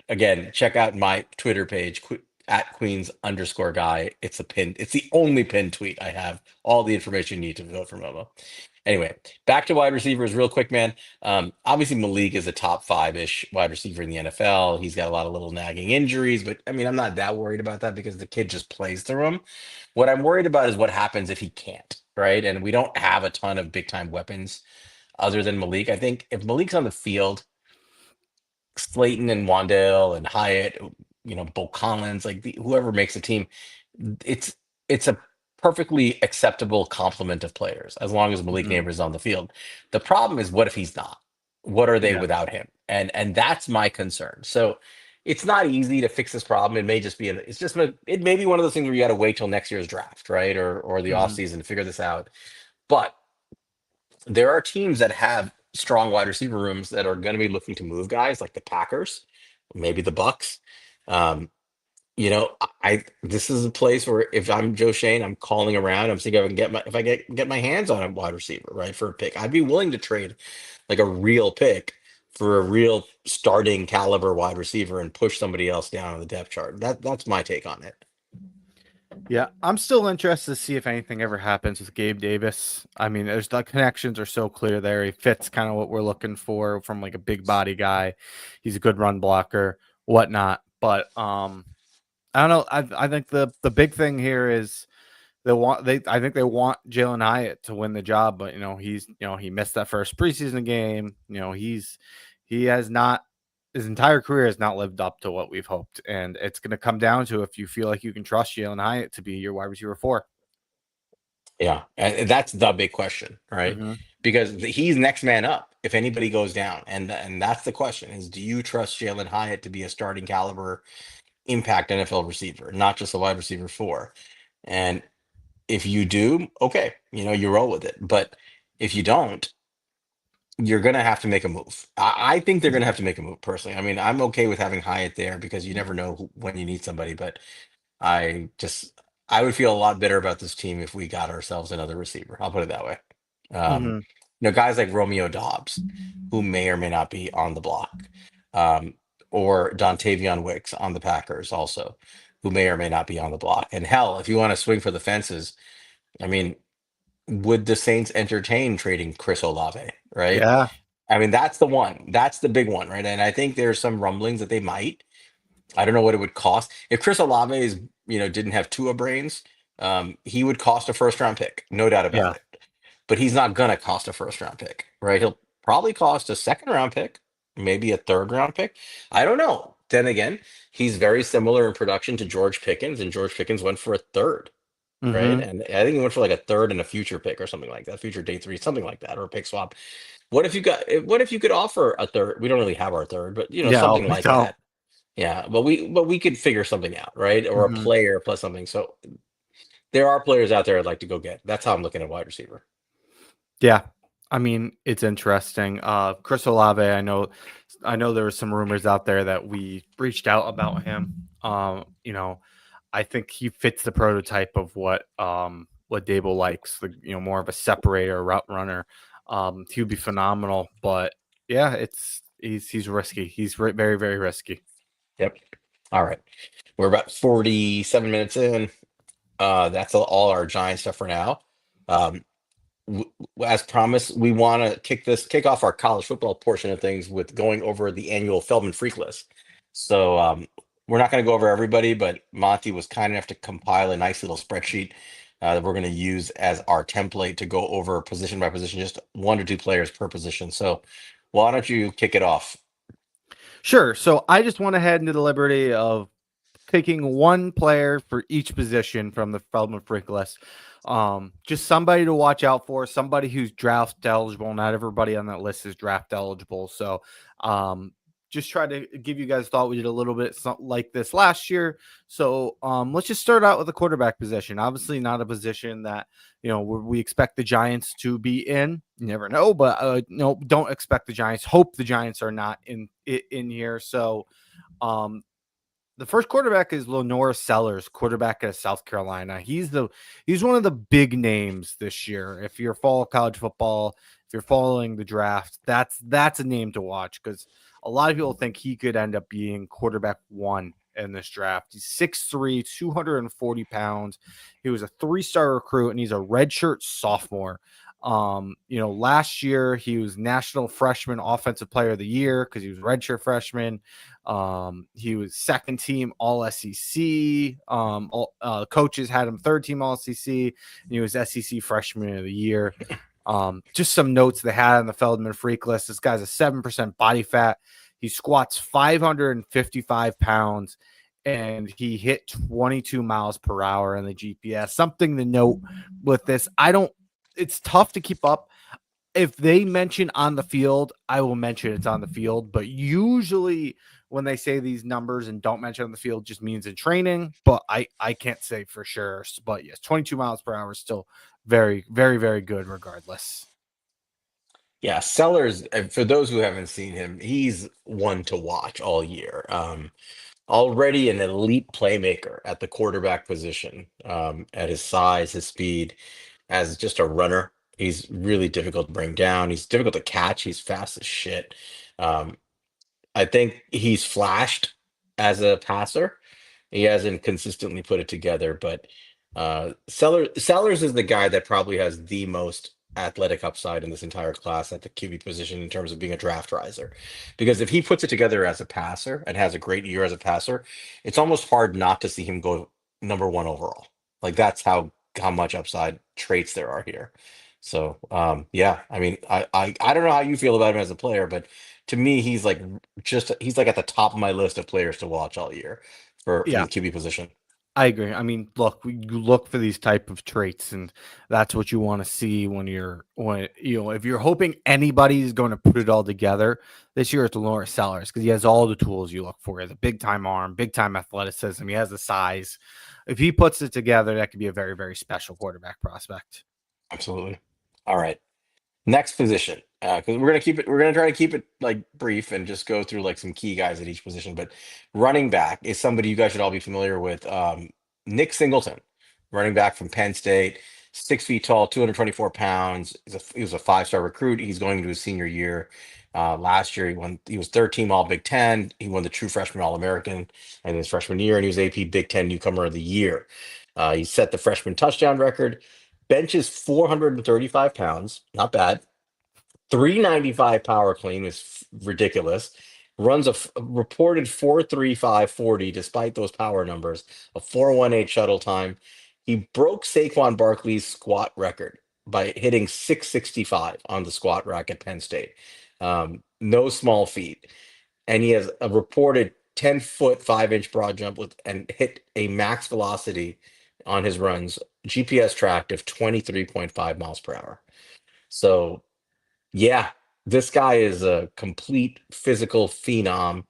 Again, check out my Twitter page at Queens_guy. It's a pin. It's the only pinned tweet I have. All the information you need to vote for Momo. Anyway, back to wide receivers real quick, man. Obviously Malik is a top five-ish wide receiver in the NFL. He's got a lot of little nagging injuries, but I mean, I'm not that worried about that because the kid just plays through them. What I'm worried about is what happens if he can't, right? And we don't have a ton of big time weapons other than Malik. I think if Malik's on the field, Slayton and Wandale and Hyatt, Bull Collins, like whoever makes the team, it's it's a perfectly acceptable complement of players as long as Malik Mhm. Neighbors is on the field. The problem is what if he's not? What are they Yeah. without him? And that's my concern. So it's not easy to fix this problem. It may just be it may be one of those things where you got to wait till next year's draft, right? Or the Mhm. offseason to figure this out. But there are teams that have strong wide receiver rooms that are going to be looking to move guys, like the Packers, maybe the Bucks. Um, I this is a place where if I'm Joe Shane, I'm calling around. I'm thinking if I get my hands on a wide receiver, right, for a pick, I'd be willing to trade like a real pick for a real starting caliber wide receiver and push somebody else down on the depth chart. That's my take on it. Yeah, I'm still interested to see if anything ever happens with Gabe Davis. I mean, there's the connections are so clear there. He fits kind of what we're looking for from like a big body guy. He's a good run blocker, whatnot. But I don't know. I think the big thing here is I think they want Jalen Hyatt to win the job, but he missed that first preseason game. He has not his entire career has not lived up to what we've hoped. And it's gonna come down to if you feel like you can trust Jalen Hyatt to be your wide receiver four. Yeah, and that's the big question, right? Mm-hmm. Because he's next man up if anybody goes down, and that's the question: is do you trust Jalen Hyatt to be a starting caliber impact NFL receiver, not just a wide receiver four? And if you do, okay, you roll with it. But if you don't, you're gonna have to make a move. I think they're gonna have to make a move personally. I mean, I'm okay with having Hyatt there because you never know when you need somebody, but I just I would feel a lot better about this team if we got ourselves another receiver. I'll put it that way. Um, Mm-hmm. guys like Romeo Dobbs, who may or may not be on the block, um, or Dontavion Wicks on the Packers, also, who may or may not be on the block. And hell, if you want to swing for the fences, I mean, would the Saints entertain trading Chris Olave? Right? Yeah. I mean, that's the one. That's the big one, right? And I think there's some rumblings that they might. I don't know what it would cost if Chris Olave didn't have Tua brains. He would cost a first round pick, no doubt about Yeah. it. But he's not gonna cost a first round pick, right? He'll probably cost a second round pick, maybe a third round pick. I don't know. Then again, he's very similar in production to George Pickens, and George Pickens went for a third, right? Mm-hmm. And I think he went for like a third and a future pick or something like that, future day three, something like that, or a pick swap. What if you could offer a third? We don't really have our third, but Yeah. something We like don't. that. Yeah, but we could figure something out, right? Or a Mm-hmm. player plus something. So there are players out there I'd like to go get. That's how I'm looking at wide receiver. Yeah. I mean, it's interesting. Chris Olave, I know there were some rumors out there that we reached out about him. I think he fits the prototype of what Dable likes, more of a separator, route runner. He would be phenomenal, but yeah, he's risky. He's very, very risky. Yep. All right. We're about 47 minutes in. That's all our Giant stuff for now. Um, as promised, we want to kick off our college football portion of things with going over the annual Feldman Freak List. So we're not going to go over everybody, but Monty was kind enough to compile a nice little spreadsheet that we're going to use as our template to go over position by position, just one or two players per position. So why don't you kick it off? Sure. So I just went ahead and did the liberty of picking one player for each position from the Feldman Freak List. Just somebody to watch out for, somebody who's draft eligible. Not everybody on that list is draft eligible. So, just try to give you guys thought we did a little bit like this last year. So, let's just start out with the quarterback position. Obviously, not a position that we expect the Giants to be in. You never know, but no, don't expect the Giants. Hope the Giants are not in here. So, um, the first quarterback is LaNorris, quarterback at South Carolina. He's one of the big names this year. If you're following college football, if you're following the draft, that's a name to watch because a lot of people think he could end up being quarterback one in this draft. He's 6'3", 240 pounds. He was a 3-star recruit, and he's a redshirt sophomore. Last year he was National Freshman Offensive Player of the Year because he was redshirt freshman. He was second team All SEC. Coaches had him third team All SEC, and he was SEC Freshman of the Year. Just some notes they had on the Feldman Freak List. This guy's a 7% body fat. He squats 555 pounds, and he hit 22 miles per hour in the GPS. Something to note with this, it's tough to keep up. If they mention on the field, I will mention it's on the field. But usually when they say these numbers and don't mention on the field, just means in training. But I can't say for sure. But yes, 22 miles per hour is still very, very, very good regardless. Yeah, Sellers, for those who haven't seen him, he's one to watch all year. Already an elite playmaker at the quarterback position, at his size, his speed, as just a runner. He's really difficult to bring down. He's difficult to catch. He's fast as shit. Um, I think he's flashed as a passer. He hasn't consistently put it together, but Sellers is the guy that probably has the most athletic upside in this entire class at the QB position in terms of being a draft riser. Because if he puts it together as a passer and has a great year as a passer, it's almost hard not to see him go number one overall. Like that's how much upside traits there are here. So yeah, I mean, I don't know how you feel about him as a player, but to me, he's like at the top of my list of players to watch all year for Yeah, the QB position. I agree. I mean, look, you look for these type of traits, and that's what you want to see when if you're hoping anybody's going to put it all together this year, it's LaNorris Sellers because he has all the tools you look for. He has a big time arm, big time athleticism. He has the size. If he puts it together, that could be a very, very special quarterback prospect. Absolutely. All right. Next position, because we're gonna try to keep it like brief and just go through like some key guys at each position. But running back is somebody you guys should all be familiar with. Nick Singleton, running back from Penn State, 6 feet tall, 224 pounds. He was a five-star recruit. He's going into his senior year. Last year he was third team All Big Ten. He won the true freshman All American in his freshman year, and he was AP Big Ten Newcomer of the Year. He set the freshman touchdown record. Benches 435 pounds, not bad. 395 power clean is ridiculous. Runs a reported 4.35 40 despite those power numbers, a 4.18 shuttle time. He broke Saquon Barkley's squat record by hitting 665 on the squat rack at Penn State. No small feat. And he has a reported 10-foot 5-inch broad jump and hit a max velocity on his runs, GPS tracked of 23.5 miles per hour. So yeah, this guy is a complete physical phenom,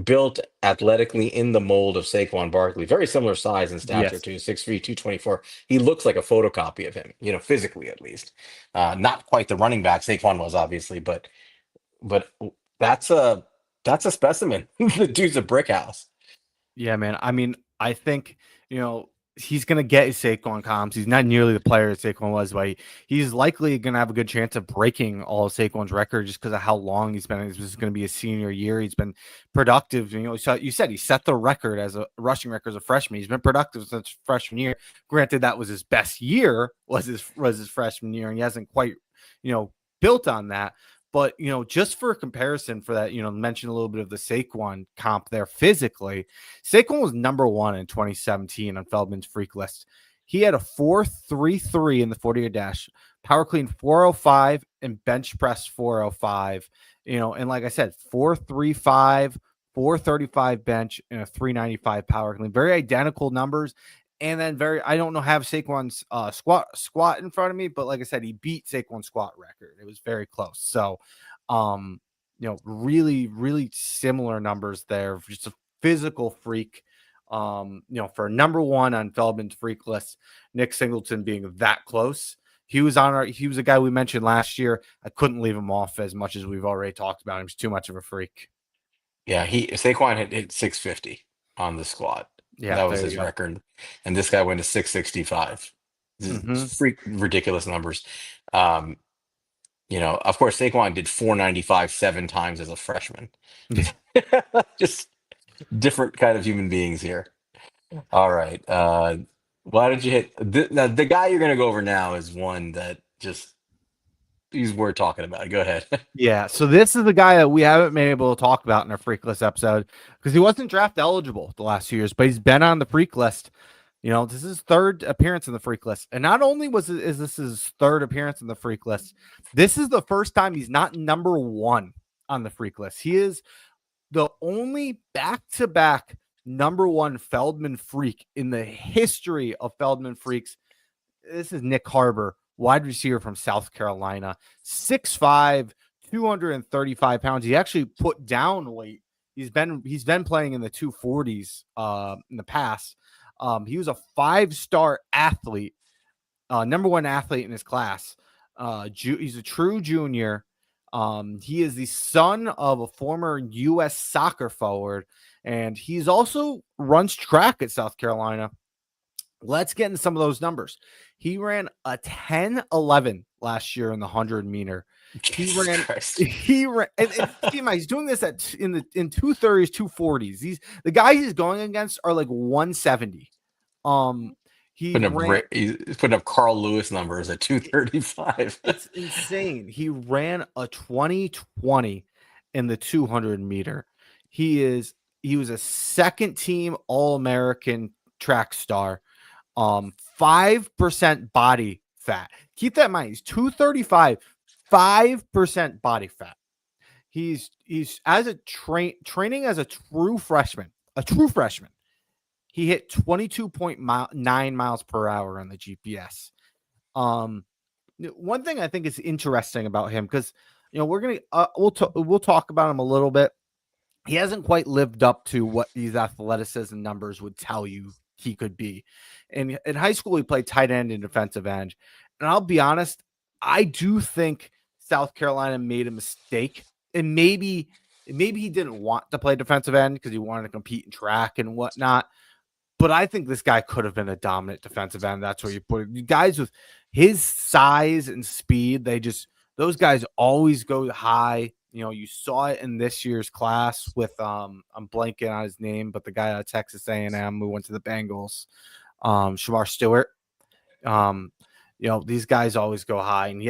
built athletically in the mold of Saquon Barkley. Very similar size and stature Yes. to 6'3", 224. He looks like a photocopy of him, physically at least. Not quite the running back Saquon was, obviously, but that's a specimen. The dude's a brick house. Yeah, man. I mean, I think, he's going to get his Saquon comps. He's not nearly the player that Saquon was, but he's likely going to have a good chance of breaking all of Saquon's record just because of how long he's been. This is going to be a senior year. He's been productive. So you said he set the record as a rushing record as a freshman. He's been productive since freshman year. Granted, that was his best year, was his freshman year, and he hasn't quite, built on that. But, just for comparison for that, mention a little bit of the Saquon comp there physically. Saquon was number one in 2017 on Feldman's Freak List. He had a 4.33 in the 40-yard dash, power clean 405, and bench press 405. And like I said, 4.35, 4.35 bench, and a 3.95 power clean. Very identical numbers. And then I don't know, have Saquon's squat in front of me, but like I said, he beat Saquon's squat record. It was very close. So, really, really similar numbers there. Just a physical freak. For number one on Feldman's Freak List, Nick Singleton being that close. He was a guy we mentioned last year. I couldn't leave him off as much as we've already talked about him. He's too much of a freak. Yeah, Saquon hit 650 on the squat. Yeah, That was there his you go. record. And this guy went to 665. This Mm-hmm. is freak ridiculous numbers. Um, of course, Saquon did 495 7 times as a freshman. Just different kind of human beings here. All right. Why did you hit now, the guy you're gonna go over now is one that just he's worth talking about. Go ahead. Yeah, so this is the guy that we haven't been able to talk about in our Freak List episode because he wasn't draft eligible the last 2 years, but he's been on the Freak List. This is his third appearance in the Freak List. And not only is this his third appearance in the Freak List, this is the first time he's not number one on the Freak List. He is the only back-to-back number one Feldman Freak in the history of Feldman Freaks. This is Nick Harver, wide receiver from South Carolina, 6'5", 235 pounds. He actually put down weight. He's been playing in the 240s in the past. He was a 5-star athlete, number one athlete in his class. He's a true junior. He is the son of a former U.S. soccer forward, and he's also runs track at South Carolina. Let's get into some of those numbers. He ran a 10-11 last year in the 100-meter. Jesus Christ. And keep in mind, he's doing this in 230s, 240s. The guys he's going against are like 170. He's putting up Carl Lewis numbers at 235. It's insane. He ran a 2020 in the 200-meter. He was a second team All-American track star. 5% body fat. Keep that in mind. He's 235, 5% body fat. He's as a training as a true freshman. He hit 22.9 miles per hour on the GPS. One thing I think is interesting about him, because we'll talk about him a little bit. He hasn't quite lived up to what these athleticism numbers would tell you he could be. And in high school, he played tight end and defensive end. And I'll be honest, I do think South Carolina made a mistake. And maybe he didn't want to play defensive end because he wanted to compete in track and whatnot. But I think this guy could have been a dominant defensive end. That's where you put it. You guys with his size and speed, those guys always go high. You saw it in this year's class with I'm blanking on his name, but the guy out of Texas A&M who went to the Bengals, Shamar Stewart. These guys always go high, and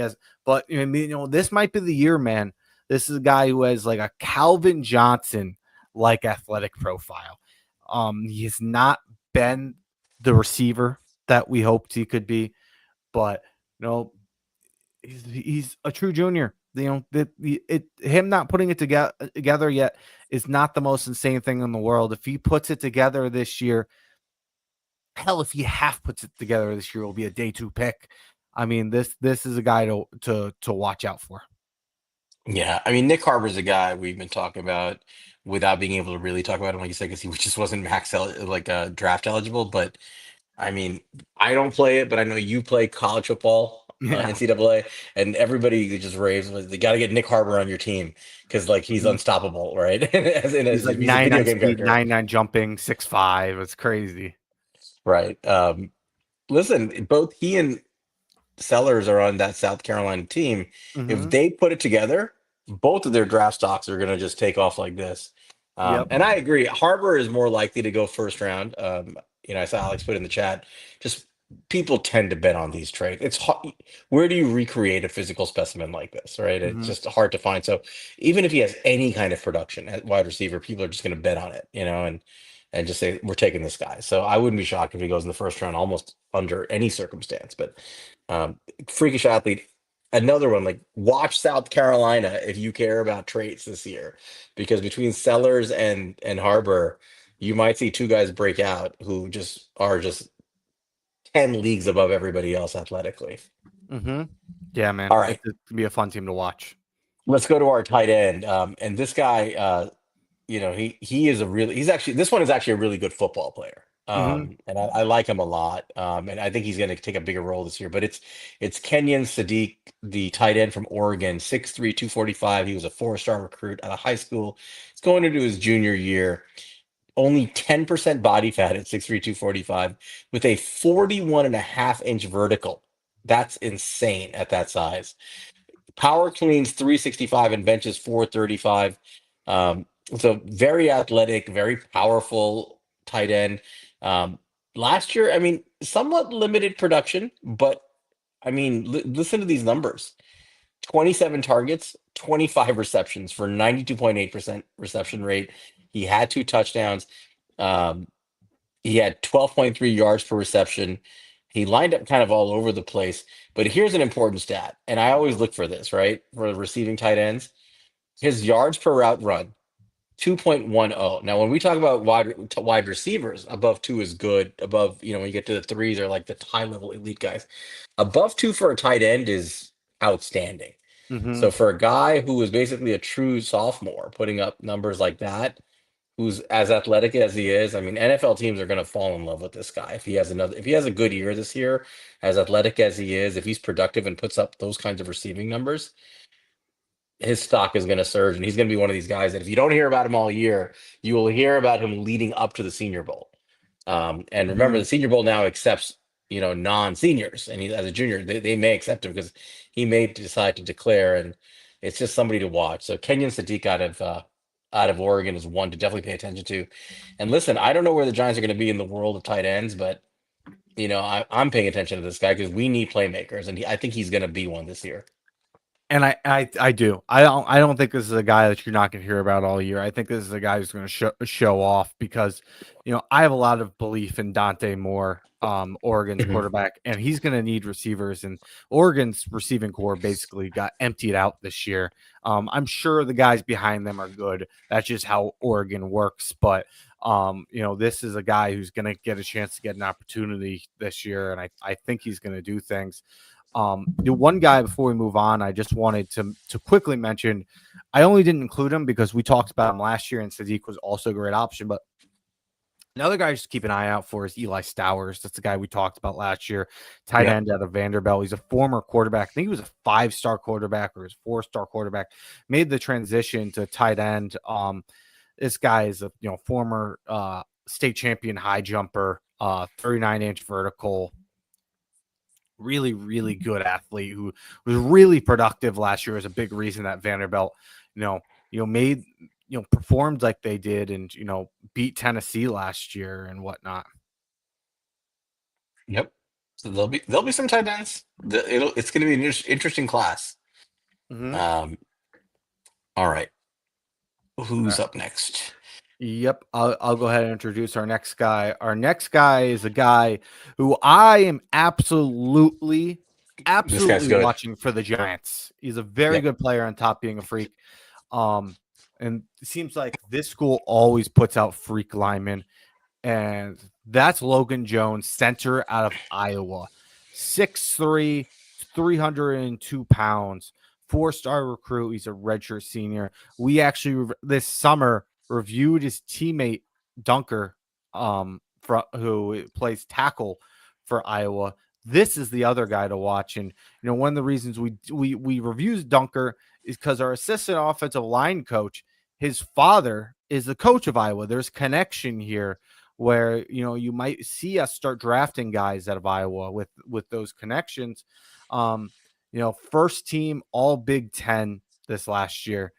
this might be the year, man. This is a guy who has like a Calvin Johnson like athletic profile. He has not been the receiver that we hoped he could be, but he's a true junior. Him not putting it together yet is not the most insane thing in the world. If he puts it together this year, hell, if he half puts it together this year, it'll be a day 2 pick. I mean, this is a guy to watch out for. Yeah, I mean, Nick Harbor's a guy we've been talking about without being able to really talk about him, like you said, because he just wasn't draft eligible. But I mean, I don't play it, but I know you play college football, NCAA, and everybody just raves. You got to get Nick Harbour on your team because he's unstoppable, right? He's like 9'9" speed, 9'9" jumping, 6'5". It's crazy, right? Listen, both he and Sellers are on that South Carolina team. Mm-hmm. If they put it together, both of their draft stocks are going to just take off like this. And I agree. Harbour is more likely to go first round. I saw Alex put in the chat. Just people tend to bet on these trades. It's hard. Where do you recreate a physical specimen like this, right? Mm-hmm. It's just hard to find. So even if he has any kind of production at wide receiver, people are just going to bet on it, and just say we're taking this guy. So I wouldn't be shocked if he goes in the first round almost under any circumstance. But freakish athlete. Another one, watch South Carolina if you care about traits this year, because between Sellers and Harbour, you might see two guys break out who are 10 leagues above everybody else athletically. Mm-hmm. Yeah, man. All right. It's gonna be a fun team to watch. Let's go to our tight end. And this guy, this one is actually a really good football player. And I like him a lot. And I think he's going to take a bigger role this year. But it's Kenyon Sadiq, the tight end from Oregon, 6'3", 245. He was a 4-star recruit out of high school. He's going into his junior year. Only 10% body fat at 6'3", 245 with a 41.5-inch vertical. That's insane at that size. Power cleans 365 and benches 435. So very athletic, very powerful tight end. Last year, I mean, somewhat limited production, but I mean, listen to these numbers. 27 targets, 25 receptions for 92.8% reception rate. He had 2 touchdowns. He had 12.3 yards per reception. He lined up kind of all over the place. But here's an important stat, and I always look for this, right? For receiving tight ends. His yards per route run, 2.10. Now, when we talk about wide receivers, above 2 is good. Above, when you get to the 3s are like the high-level elite guys. Above 2 for a tight end is outstanding. Mm-hmm. So for a guy who is basically a true sophomore, putting up numbers like that, who's as athletic as he is, I mean, NFL teams are going to fall in love with this guy if he has a good year this year, as athletic as he is, if he's productive and puts up those kinds of receiving numbers, his stock is going to surge, and he's going to be one of these guys that if you don't hear about him all year, you will hear about him leading up to the Senior Bowl. And remember, the Senior Bowl now accepts, non-seniors, and as a junior, they may accept him because he may decide to declare, and it's just somebody to watch. So Kenyon Sadiq out of Oregon is one to definitely pay attention to. And listen, I don't know where the Giants are going to be in the world of tight ends, but I'm paying attention to this guy because we need playmakers, and I think he's going to be one this year. And I do. I don't think this is a guy that you're not going to hear about all year. I think this is a guy who's going to show off because, I have a lot of belief in Dante Moore, Oregon's quarterback, and he's going to need receivers. And Oregon's receiving core basically got emptied out this year. I'm sure the guys behind them are good. That's just how Oregon works. But this is a guy who's going to get a chance to get an opportunity this year, and I think he's going to do things. The one guy before we move on, I just wanted to quickly mention, I only didn't include him because we talked about him last year and Sadiq was also a great option, but another guy just to keep an eye out for is Eli Stowers. That's the guy we talked about last year, tight end out of Vanderbilt. He's a former quarterback. I think he was a 5-star quarterback or his 4-star quarterback, made the transition to tight end. This guy is a former state champion high jumper, 39-inch vertical, really, really good athlete who was really productive last year. Is a big reason that Vanderbilt, made, performed like they did and, beat Tennessee last year and whatnot. Yep. So there'll be some tight ends. It's going to be an interesting class. All right. Who's up next? Yep, I'll go ahead and introduce our next guy. Our next guy is a guy who I am absolutely watching for the Giants. He's a very good player on top being a freak. And it seems like this school always puts out freak linemen. And that's Logan Jones, center out of Iowa. 6'3", 302 pounds, 4-star recruit. He's a redshirt senior. We actually, this summer, reviewed his teammate Dunker, who plays tackle for Iowa. This is the other guy to watch, and one of the reasons we reviewed Dunker is because our assistant offensive line coach, his father is the coach of Iowa. There's connection here where you might see us start drafting guys out of Iowa with those connections. First team All Big Ten this last year.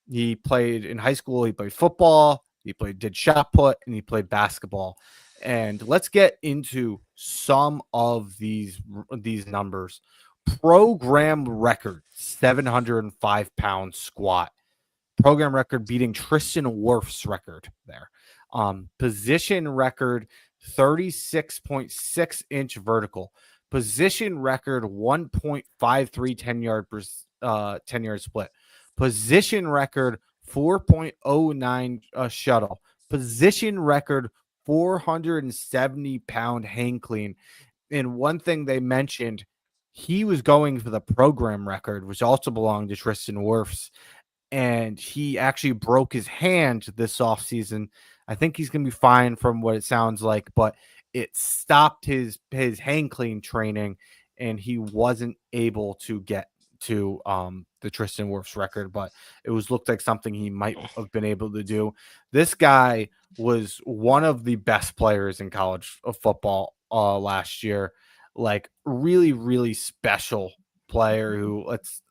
He played in high school. He played football. He did shot put, and he played basketball. And let's get into some of these numbers. Program record, 705-pound squat. Program record beating Tristan Wirfs' record there. Position record, 36.6-inch vertical. Position record, 1.53 10-yard split. Position record, 4.09 shuttle. Position record, 470-pound hang clean. And one thing they mentioned, he was going for the program record, which also belonged to Tristan Wirfs. And he actually broke his hand this offseason. I think he's going to be fine from what it sounds like, but it stopped his hang clean training, and he wasn't able to get to the Tristan Wirfs record, but it looked like something he might have been able to do. This guy was one of the best players in college football last year, like really, really special player who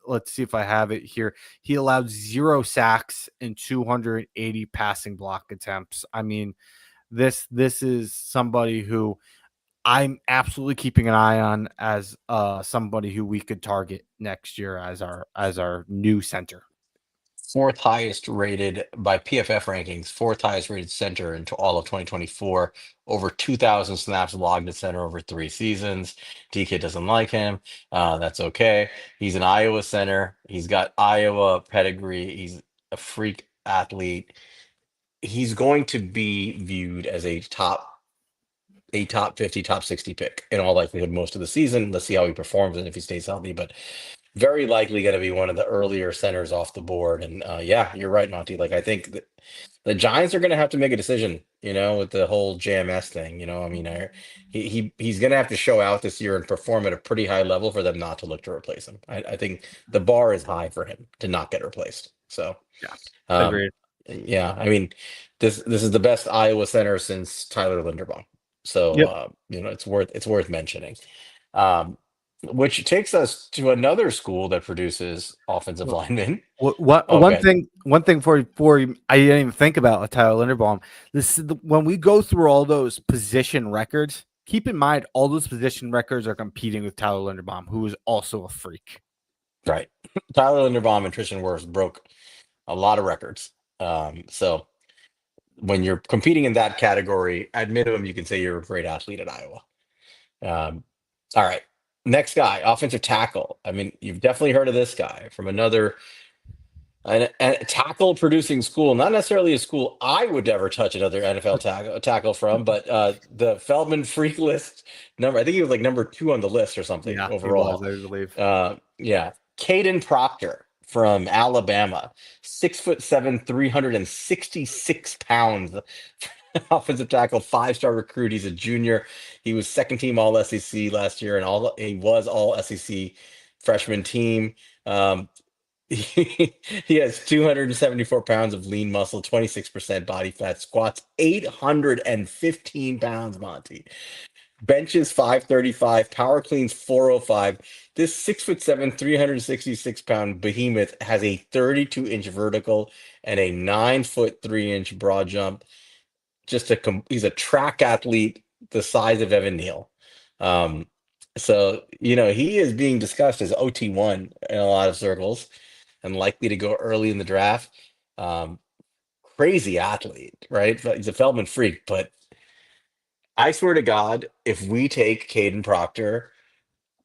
let's see if I have it here. He allowed 0 sacks and 280 passing block attempts. I mean, this is somebody who I'm absolutely keeping an eye on as somebody who we could target next year as our new center. Fourth highest rated by PFF rankings, fourth highest rated center into all of 2024. Over 2,000 snaps logged at center over 3 seasons. DK doesn't like him. That's okay. He's an Iowa center. He's got Iowa pedigree. He's a freak athlete. He's going to be viewed as a top 50, top 60 pick in all likelihood most of the season. Let's see how he performs and if he stays healthy, but very likely going to be one of the earlier centers off the board. And yeah, you're right, Monty. Like, I think that the Giants are going to have to make a decision, with the whole JMS thing. I mean, he's going to have to show out this year and perform at a pretty high level for them not to look to replace him. I think the bar is high for him to not get replaced. So yeah, um, agreed. yeah, I mean, this is the best Iowa center since Tyler Linderbaum. So Yep. it's worth mentioning. Um, which takes us to another school that produces offensive linemen. What Oh, good. one thing I didn't even think about Tyler Linderbaum. This is when we go through all those position records. Keep in mind, all those position records are competing with Tyler Linderbaum, who is also a freak. Right. Tyler Linderbaum and Tristan Wirfs broke a lot of records. So when you're competing in that category, at minimum, you can say you're a great athlete at Iowa. All right. Next guy, offensive tackle. I mean, you've definitely heard of this guy from another a tackle producing school, not necessarily a school I would ever touch another NFL tackle from, but the Feldman Freak List number. I think he was like number 2 on the list or something Yeah, he was, overall. I believe. Yeah, Kadyn Proctor from Alabama, 6'7", 366 pounds. Offensive tackle, 5-star recruit. He's a junior. He was second team All SEC last year, and he was All SEC freshman team. He has 274 pounds of lean muscle, 26% body fat, squats 815 pounds, Monty. Benches 535, power cleans 405. This 6'7", 366-pound behemoth has a 32-inch vertical and a 9'3" broad jump. He's a track athlete the size of Evan Neal. So he is being discussed as OT1 in a lot of circles and likely to go early in the draft. Crazy athlete, right? He's a Feldman freak, but I swear to God, if we take Kadyn Proctor,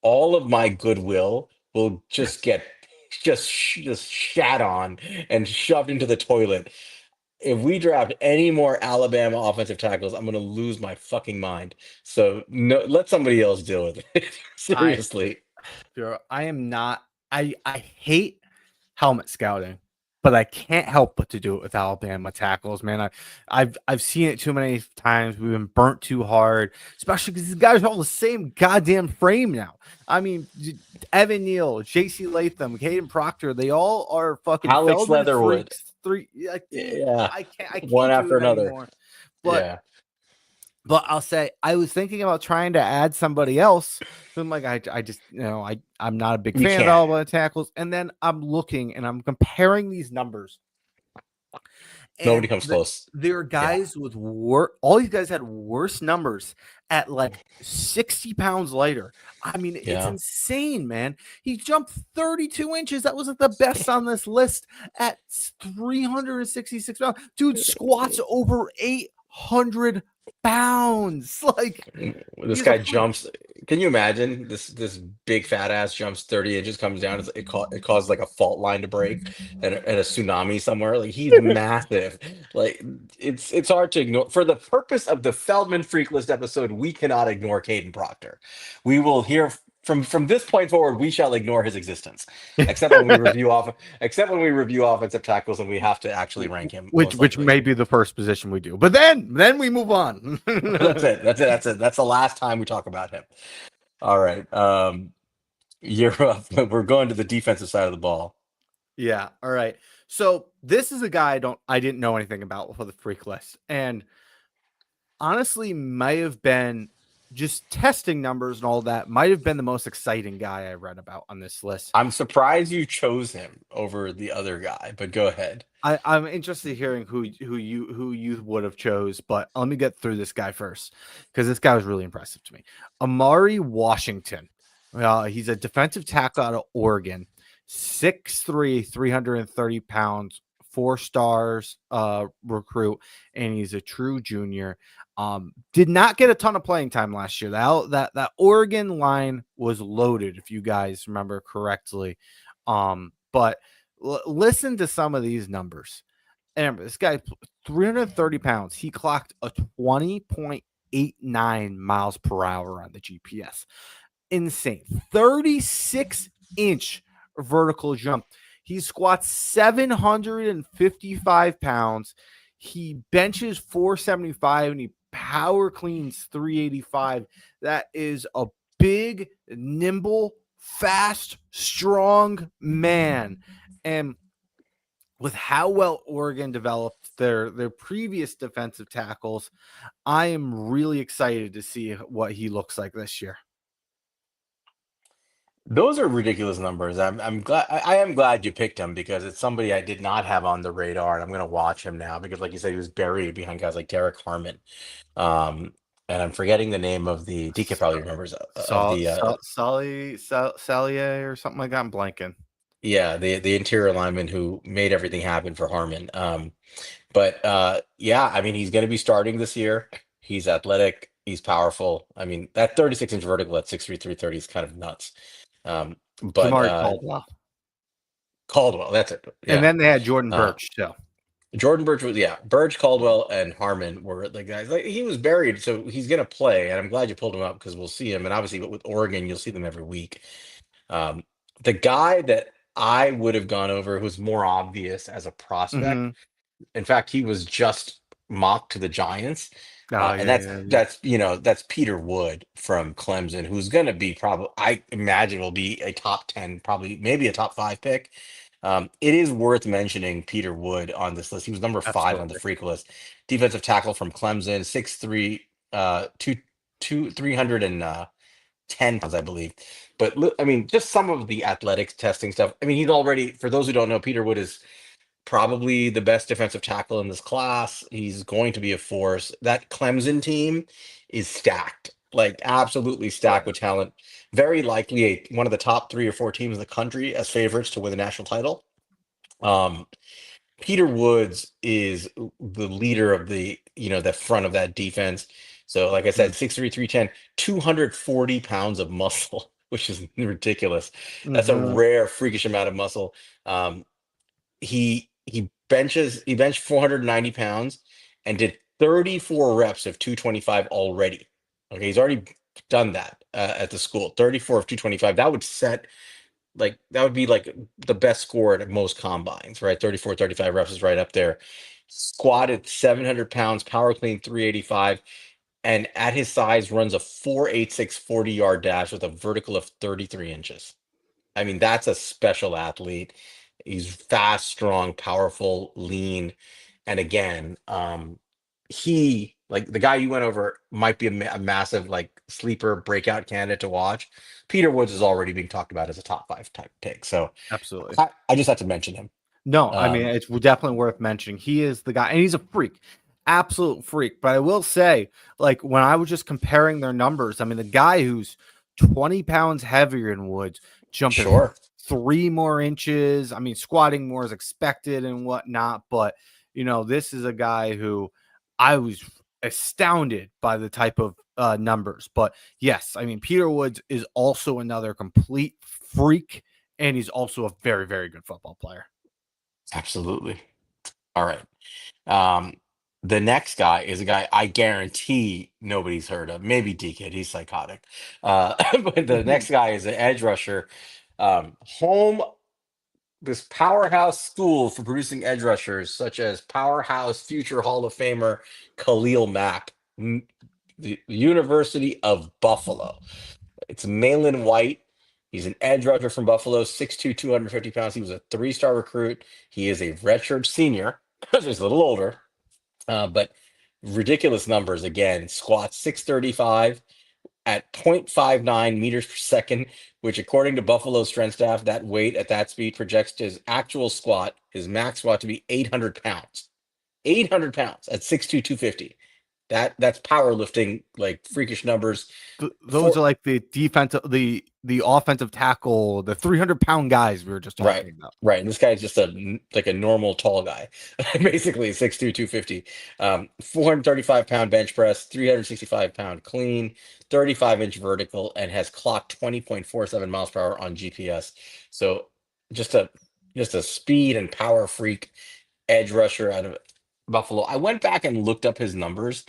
all of my goodwill will just get just shat on and shoved into the toilet. If we draft any more Alabama offensive tackles, I'm going to lose my fucking mind. So no, let somebody else deal with it. Seriously. I am not. I hate helmet scouting, but I can't help but to do it with Alabama tackles, man. I've seen it too many times. We've been burnt too hard, especially because these guys are all the same goddamn frame now. I mean, Evan Neal, J.C. Latham, Kadyn Proctor, they all are fucking Alex Feldman Leatherwood. freaks. Yeah. I One can't do after it another. anymore. But Yeah. But I'll say I was thinking about trying to add somebody else. So I'm like, I just, I'm not a big We fan of can't. Alabama tackles. And then I'm looking and I'm comparing these numbers. Nobody And comes close. there are guys with all these guys had worse numbers at like 60 pounds lighter. I mean, it's Yeah. insane, man. He jumped 32 inches. That was like the best on this list at 366 pounds. Dude squats over 800 pounds. Like, This guy jumps. Can you imagine this big fat ass jumps 30 inches, comes down, it causes like a fault line to break and a tsunami somewhere. Like he's massive. Like it's hard to ignore. For the purpose of the Feldman Freak List episode, we cannot ignore Kadyn Proctor. We will hear from this point forward, we shall ignore his existence, except when we review offensive tackles and we have to actually rank him. which may be the first position we do. But then we move on. That's it. That's the last time we talk about him. All right. You're up. We're going to the defensive side of the ball. Yeah. All right. So this is a guy I didn't know anything about for the freak list. And honestly, might have been just testing numbers and all that, might have been the most exciting guy I read about on this list. I'm surprised you chose him over the other guy, but go ahead. I'm interested in hearing who you would have chose, but let me get through this guy first because this guy was really impressive to me. Amari Washington. He's a defensive tackle out of Oregon, 6'3", 330 pounds, 4 stars recruit, and he's a true junior. Did not get a ton of playing time last year. That Oregon line was loaded, if you guys remember correctly. But listen to some of these numbers. And remember, this guy, 330 pounds. He clocked a 20.89 miles per hour on the GPS. Insane. 36-inch vertical jump. He squats 755 pounds. He benches 475 and he power cleans 385. That is a big, nimble, fast, strong man. And with how well Oregon developed their previous defensive tackles, I am really excited to see what he looks like this year. Those are ridiculous numbers. I'm glad I am glad you picked him because it's somebody I did not have on the radar, and I'm gonna watch him now because, like you said, he was buried behind guys like Derek Harmon. Um, and I'm forgetting the name of the DK probably remembers of the Salier or something like that. I'm blanking. yeah, the interior lineman who made everything happen for Harmon. But yeah, I mean, he's going to be starting this year. He's athletic. He's powerful. I mean, that 36-inch vertical at 6'3", 330 is kind of nuts. But Jamari Caldwell. Caldwell, that's it. And Yeah. then they had Jordan Uh, Birch. So Jordan Birch was, yeah, Birch, Caldwell, and Harmon were the guys. Like, he was buried, so he's going to play. And I'm glad you pulled him up because we'll see him. And obviously, with Oregon, you'll see them every week. Um, the guy that I would have gone over who's more obvious as a prospect. mm-hmm. In fact, he was just mocked to the Giants. Oh And yeah, yeah. that's Peter Wood from Clemson, who's going to be probably, I imagine, will be a top 10, probably maybe a top 5 pick. It is worth mentioning Peter Wood on this list. He was number 5 on the Absolutely. freak list. Defensive tackle from Clemson, 6'3", 310 pounds, I believe. But I mean, just some of the athletics testing stuff. I mean, he's already, for those who don't know, Peter Wood is probably the best defensive tackle in this class. He's going to be a force. That Clemson team is stacked, like absolutely stacked with talent. Very likely one of the top 3 or 4 teams in the country as favorites to win the national title. Um, Peter Woods is the leader of the front of that defense. So, like I said, 6'3", 310, 240 pounds of muscle, which is ridiculous. That's a Mm-hmm. rare, freakish amount of muscle. Um, he benched 490 pounds and did 34 reps of 225 already. Okay, he's already done that at the school. 34 of 225. That would be like the best score at most combines, right? 34, 35 reps is right up there. Squatted 700 pounds, power clean 385, and at his size runs a 4.86 40-yard dash with a vertical of 33 inches. I mean, that's a special athlete. He's fast, strong, powerful, lean. And again, he, like the guy you went over, might be a massive like sleeper breakout candidate to watch. Peter Woods is already being talked about as a top 5 type pick. So Absolutely. I just had to mention him. No, I mean, Um, it's definitely worth mentioning. He is the guy, and he's a freak, absolute freak. But I will say, like, when I was just comparing their numbers, I mean, the guy who's 20 pounds heavier than Woods, jumping sure. 3 more inches, I mean, squatting more as expected and whatnot. But, this is a guy who I was astounded by the type of numbers. But yes, I mean, Peter Woods is also another complete freak, and he's also a very, very good football player. Absolutely. All right. Um, the next guy is a guy I guarantee nobody's heard of. Maybe DK, he's psychotic. But the next guy is an edge rusher. Home, this powerhouse school for producing edge rushers, such as powerhouse future Hall of Famer Khalil Mack, the University of Buffalo. It's Malin White. He's an edge rusher from Buffalo, 6'2", 250 pounds. He was a 3-star recruit. He is a redshirt senior, so he's a little older. But ridiculous numbers again. Squat 635 at 0.59 meters per second, which according to Buffalo strength staff, that weight at that speed projects his actual squat, his max squat, to be 800 pounds. 800 pounds at 6'2", 250. That's powerlifting, like freakish numbers. Those For are like the defensive, the offensive tackle, the 300-pound guys we were just Right, talking about. right. And this guy's just like a normal tall guy, basically 6'2", 250. 435-pound bench press, 365-pound clean, 35-inch vertical, and has clocked 20.47 miles per hour on GPS. So just a just a speed and power freak edge rusher out of Buffalo. I went back and looked up his numbers.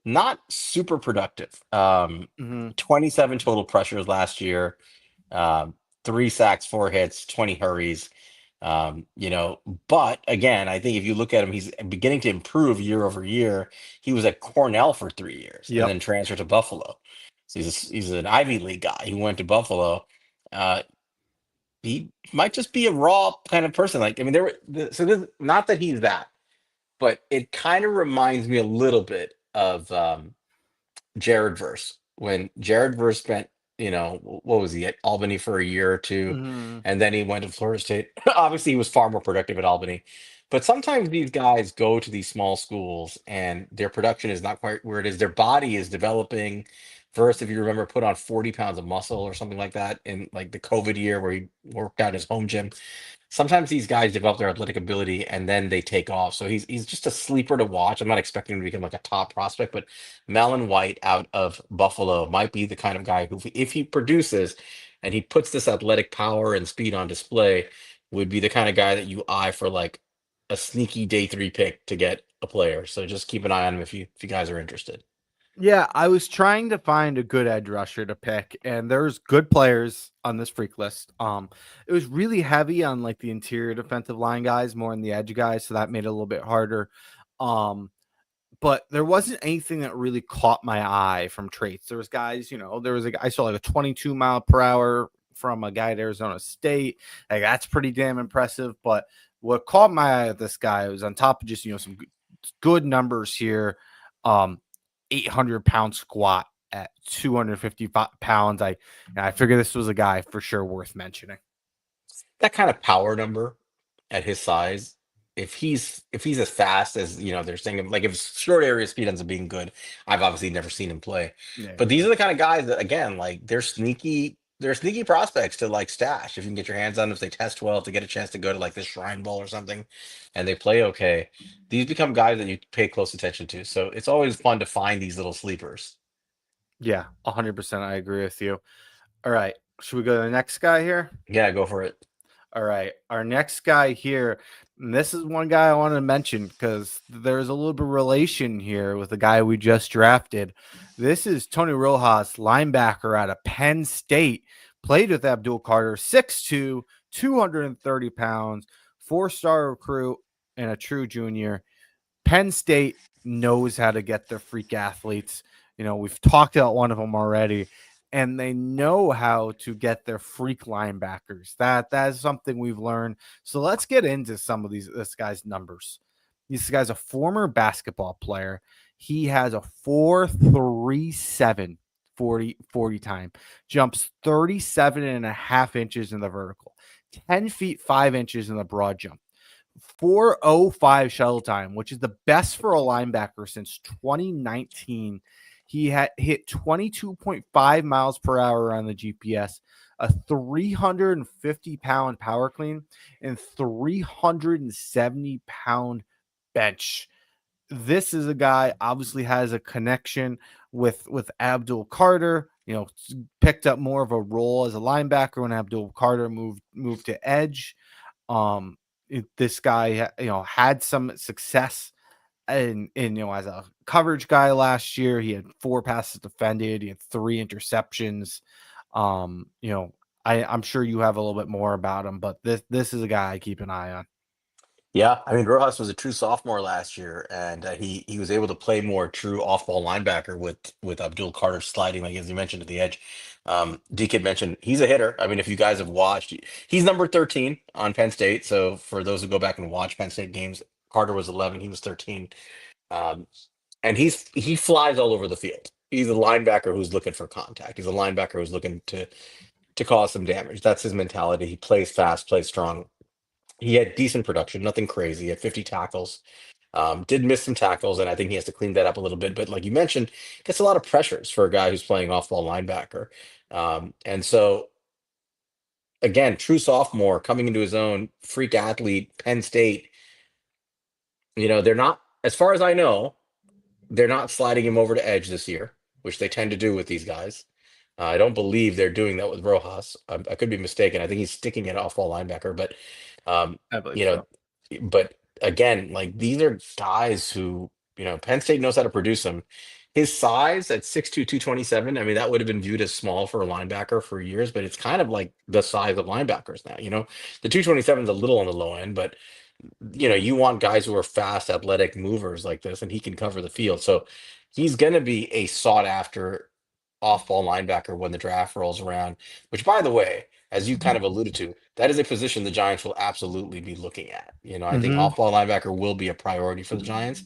Not super productive. Mm-hmm. 27 total pressures last year. Um, 3 sacks, 4 hits, 20 hurries. You know, but again, I think if you look at him, he's beginning to improve year over year. He was at Cornell for 3 years and Yep. then transferred to Buffalo. So he's an Ivy League guy. He went to Buffalo. Uh, he might just be a raw kind of person. Like, I mean, so this, not that he's that, but it kind of reminds me a little bit of Jared Verse when Jared Verse spent, what was he at Albany for a year or two, Mhm. and then he went to Florida State. Obviously, he was far more productive at Albany, but sometimes these guys go to these small schools and their production is not quite where it is. Their body is developing. Verse, if you remember, put on 40 pounds of muscle or something like that in like the COVID year where he worked out his home gym. Sometimes these guys develop their athletic ability and then they take off. So he's just a sleeper to watch. I'm not expecting him to become like a top prospect, but Malin White out of Buffalo might be the kind of guy who, if he produces and he puts this athletic power and speed on display, would be the kind of guy that you eye for like a sneaky day three pick to get a player. So just keep an eye on him if you guys are interested. Yeah, I was trying to find a good edge rusher to pick, and there's good players on this freak list. It was really heavy on like the interior defensive line guys, more on the edge guys, so that made it a little bit harder. Um, but there wasn't anything that really caught my eye from traits. There was guys, there was I saw like a 22 mile per hour from a guy at Arizona State. Like that's pretty damn impressive. But what caught my eye at this guy was on top of just some good numbers here. 800-pound squat at 250 pounds. I figured this was a guy for sure worth mentioning. That kind of power number at his size, if he's as fast as they're saying, like if short area speed ends up being good, I've obviously never seen him play. Yeah, But these are the kind of guys that again, like they're sneaky prospects to like stash if you can get your hands on them, if they test well, if they get a chance to go to like this Shrine Bowl or something and they play okay. These become guys that you pay close attention to. So it's always fun to find these little sleepers. yeah, 100%. I agree with you. All right, should we go to the next guy here? Yeah, go for it. All right. Our next guy here, and this is one guy I wanted to mention because there's a little bit of relation here with the guy we just drafted. This is Tony Rojas, linebacker out of Penn State. Played with Abdul Carter, 6'2, 230 pounds, four-star recruit, and a true junior. Penn State knows how to get their freak athletes. We've talked about one of them already, and they know how to get their freak linebackers. That is something we've learned. So let's get into some of this guy's numbers. This guy's a former basketball player. He has a 4.37 40 time, jumps 37 and a half inches in the vertical, 10 feet 5 inches in the broad jump. 4.05 shuttle time, which is the best for a linebacker since 2019. He had hit 22.5 miles per hour on the GPS, a 350-pound power clean, and 370-pound bench. This is a guy obviously has a connection with Abdul Carter. Picked up more of a role as a linebacker when Abdul Carter moved to edge. This guy, had some success in as a coverage guy last year. He had 4 passes defended. He had 3 interceptions. I'm sure you have a little bit more about him, but this is a guy I keep an eye on. Yeah, I mean Rojas was a true sophomore last year, and he was able to play more true off-ball linebacker with Abdul Carter sliding, like as you mentioned, at the edge. Deke had mentioned he's a hitter. I mean, if you guys have watched, he's number 13 on Penn State. So for those who go back and watch Penn State games, Carter was 11, he was 13, um, and he flies all over the field. He's a linebacker who's looking for contact. He's a linebacker who's looking to cause some damage. That's his mentality. He plays fast, plays strong. He had decent production, nothing crazy. He had 50 tackles. Did miss some tackles, and I think he has to clean that up a little bit. But like you mentioned, gets a lot of pressures for a guy who's playing off-ball linebacker. And so again, true sophomore coming into his own, freak athlete, Penn State. They're not, as far as I know, they're not sliding him over to edge this year, which they tend to do with these guys. I don't believe they're doing that with Rojas. I could be mistaken. I think he's sticking at off-ball linebacker, but um, I believe you know, so. but again, like these are guys who Penn State knows how to produce them. His size at 6'2", 227. I mean, that would have been viewed as small for a linebacker for years, but it's kind of like the size of linebackers now. The 227 is a little on the low end, but you want guys who are fast, athletic movers like this, and he can cover the field. So he's going to be a sought after off-ball linebacker when the draft rolls around, which, by the way, as you kind of alluded to, that is a position the Giants will absolutely be looking at. I think Mm-hmm. off-ball linebacker will be a priority for the Giants.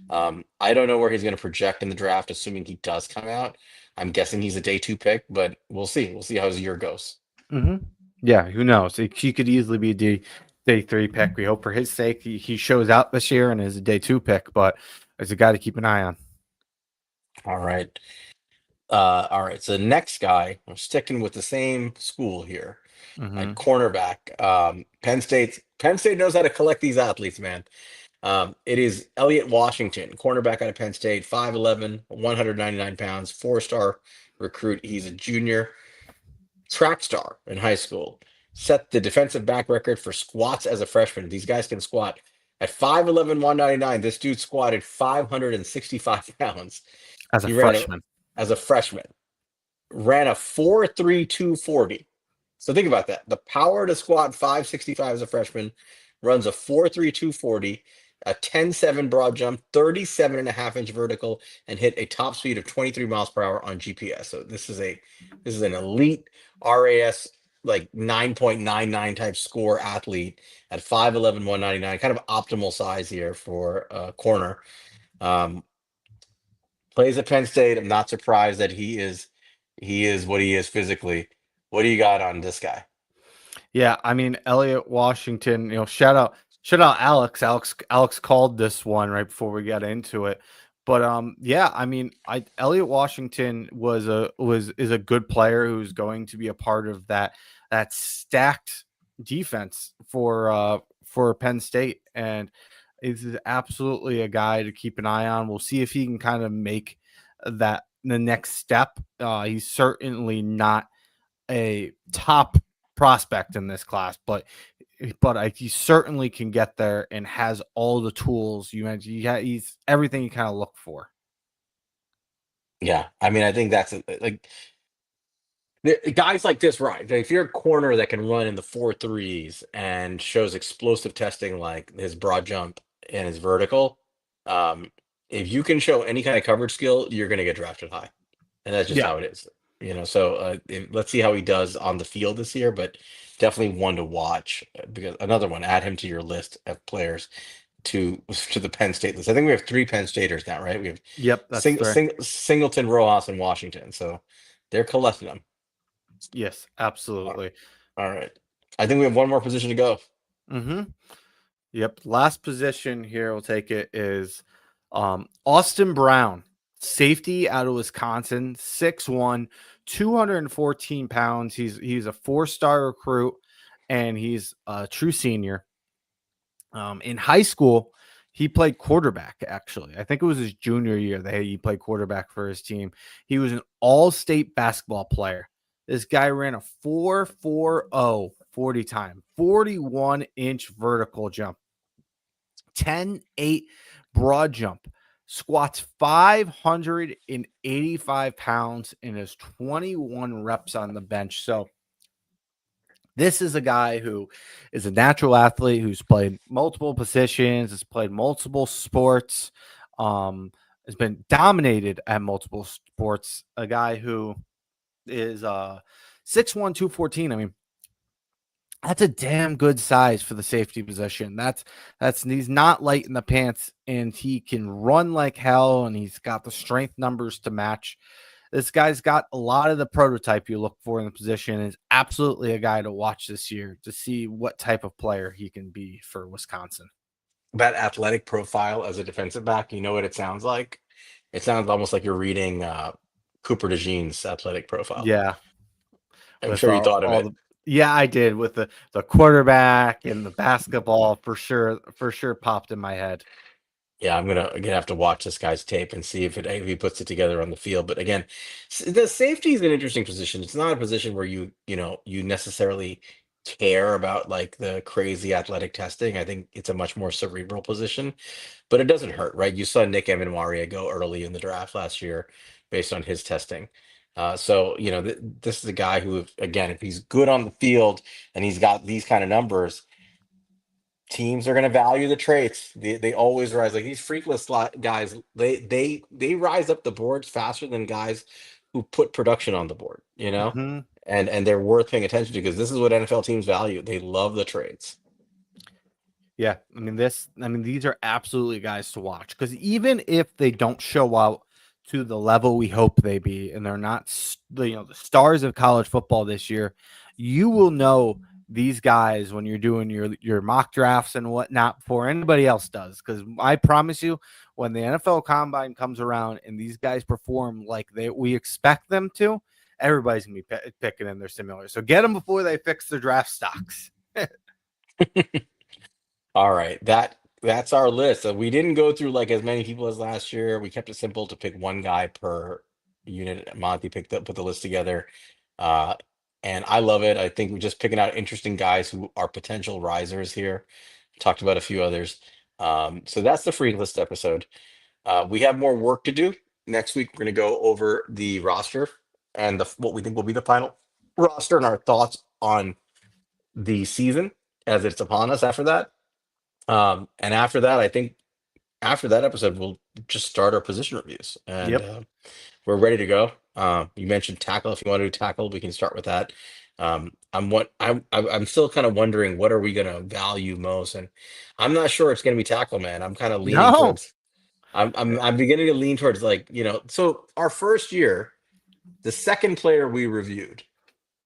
I don't know where he's going to project in the draft, assuming he does come out. I'm guessing he's a day 2 pick, but we'll see. We'll see how his year goes. Mm-hmm. Yeah, who knows? He could easily be a day 3 pick. We hope for his sake he shows out this year and is a day 2 pick, but it's a guy to keep an eye on. All right. All right. So the next guy, I'm sticking with the same school here Mm-hmm. at cornerback. Penn State knows how to collect these athletes, man. It is Elliot Washington, cornerback out of Penn State, 5'11", 199 pounds, 4-star recruit. He's a junior, track star in high school. Set the defensive back record for squats as a freshman. These guys can squat. At 5'11", 199, this dude squatted 565 pounds. As a He ran it freshman. as a freshman. Ran a 4.3 240. So think about that. The power to squat 565 as a freshman, runs a 4.3 240, a 10.7 broad jump, 37.5-inch vertical, and hit a top speed of 23 miles per hour on GPS. So this is an elite RAS like 9.99 type score athlete at 5'11", 199, kind of optimal size here for a corner. Plays at Penn State. I'm not surprised that he is what he is physically. What do you got on this guy? Yeah, I mean Elliot Washington, shout out Alex called this one right before we got into it. But yeah, I mean Elliot Washington is a good player who's going to be a part of that stacked defense for Penn State, and is absolutely a guy to keep an eye on. We'll see if he can kind of make that the next step. He's certainly not a top prospect in this class, but he certainly can get there and has all the tools you mentioned. He's everything you kind of look for. Yeah, I mean, I think that's like guys like this, right? If you're a corner that can run in the 4.3s and shows explosive testing like his broad jump and his vertical, um, if you can show any kind of coverage skill, you're going to get drafted high, and that's just Yeah. how it is. So let's see how he does on the field this year, but definitely one to watch because another one, add him to your list of players to the Penn State list. I think we have 3 Penn Staters now, right? We have Yep, that's fair. Singleton, Rojas, and Washington. So they're collecting them. Yes, All absolutely. all right. I think we have one more position to go. Mm-hmm. Yep. Last position here, we'll take it is Austin Brown, safety out of Wisconsin, 6'1", 214 pounds. He's a 4-star recruit and he's a true senior. In high school, he played quarterback, actually. I think it was his junior year that he played quarterback for his team. He was an all-state basketball player. This guy ran a 4.40 40 time, 41-inch vertical jump, 10.8 broad jump, squats 585 pounds, and has 21 reps on the bench. So this is a guy who is a natural athlete who's played multiple positions, has played multiple sports, has been dominated at multiple sports. A guy who is 6'1", 214. I mean, that's a damn good size for the safety position. That's he's not light in the pants, and he can run like hell, and he's got the strength numbers to match. This guy's got a lot of the prototype you look for in the position. Is absolutely a guy to watch this year to see what type of player he can be for Wisconsin. That athletic profile as a defensive back, you know what it sounds like? It sounds almost like you're reading Cooper DeJean's athletic profile. Yeah, I'm with sure you thought of all it. the yeah, I did with the quarterback and the basketball for sure popped in my head. Yeah, I'm gonna have to watch this guy's tape and see if he puts it together on the field. But again, the safety is an interesting position. It's not a position where you necessarily care about like the crazy athletic testing. I think it's a much more cerebral position, but it doesn't hurt, right? You saw Nick Amari go early in the draft last year based on his testing. So this is a guy who, again, if he's good on the field and he's got these kind of numbers, teams are going to value the traits. They always rise like these freak list guys. They rise up the boards faster than guys who put production on the board, Mhm. and they're worth paying attention to because this is what NFL teams value. They love the trades. Yeah, I mean these are absolutely guys to watch because even if they don't show out to the level we hope they be, and they're not the stars of college football this year, you will know these guys when you're doing your mock drafts and whatnot before anybody else does. Because I promise you, when the NFL Combine comes around and these guys perform like we expect them to, everybody's gonna be picking in their similar. So get them before they fix their draft stocks. All right, that's our list. So we didn't go through like as many people as last year. We kept it simple to pick one guy per unit. Monty put the list together, uh, and I love it. I think we're just picking out interesting guys who are potential risers here. Talked about a few others. So that's the free list episode. We have more work to do. Next week, we're going to go over the roster and what we think will be the final roster and our thoughts on the season as it's upon us after that. And after that, I think after that episode, we'll just start our position reviews and Yep. we're ready to go. You mentioned tackle. If you want to do tackle, we can start with that. I'm still kind of wondering what are we going to value most, and I'm not sure it's going to be tackle, man. I'm kind of leaning No. towards. I'm beginning to lean towards like So our first year, the second player we reviewed,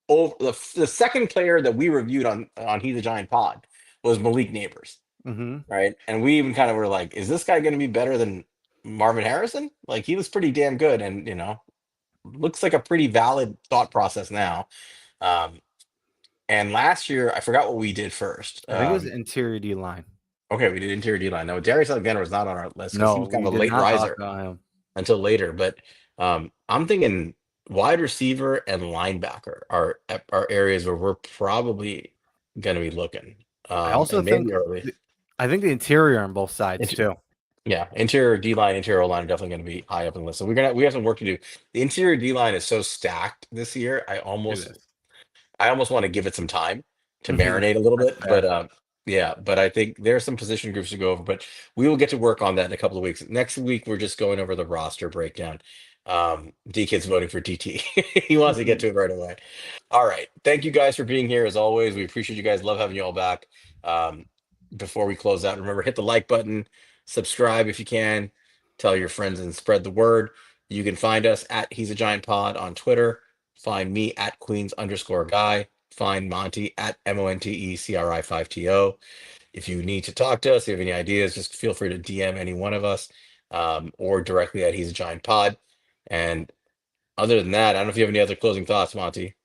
the second player that we reviewed on He's a Giant Pod was Malik Neighbors. Mm-hmm. Right. And we even kind of were like, is this guy going to be better than Marvin Harrison? Like he was pretty damn good. And, looks like a pretty valid thought process now. Um, and last year, I forgot what we did first. I think it was interior D line. Okay, we did interior D line. Now, Darius Alexander was not on our list because he No, was kind we of a did late not talk riser about him. until later. But I'm thinking wide receiver and linebacker are areas where we're probably going to be looking. I also And think maybe early. I think the interior on both sides too. Yeah, interior D line, interior O line are definitely going to be high up in the list. So we have some work to do. The interior D line is so stacked this year. It is. I almost want to give it some time to Mhm. marinate a little That's bit. fair. But yeah, but I think there are some position groups to go over. But we will get to work on that in a couple of weeks. Next week we're just going over the roster breakdown. D Kid's voting for DT. He wants to get to it right away. All right. Thank you guys for being here as always. We appreciate you guys. Love having you all back. Um, Before we close out, remember hit the like button, subscribe if you can, tell your friends and spread the word. You can find us at He's a Giant Pod on Twitter. Find me at Queens_guy. Find Monty at MONTECRI5TO. If you need to talk to us, if you have any ideas, just feel free to DM any one of us, or directly at He's a Giant Pod. And other than that, I don't know if you have any other closing thoughts, Monty.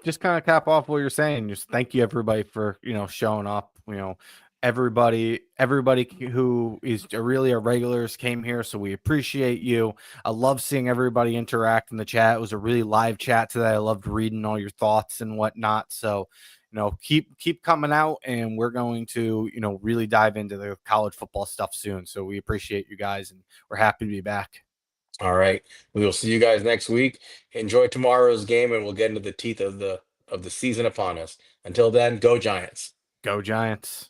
Just kind of cap off what you're saying. Just thank you everybody for showing up. Everybody who is really our regulars came here, so we appreciate you. I love seeing everybody interact in the chat. It was a really live chat today. I loved reading all your thoughts and whatnot. So keep coming out, and we're going to really dive into the college football stuff soon. So we appreciate you guys, and we're happy to be back. All right. We will see you guys next week. Enjoy tomorrow's game, and we'll get into the teeth of the season upon us. Until then, go Giants. Go Giants.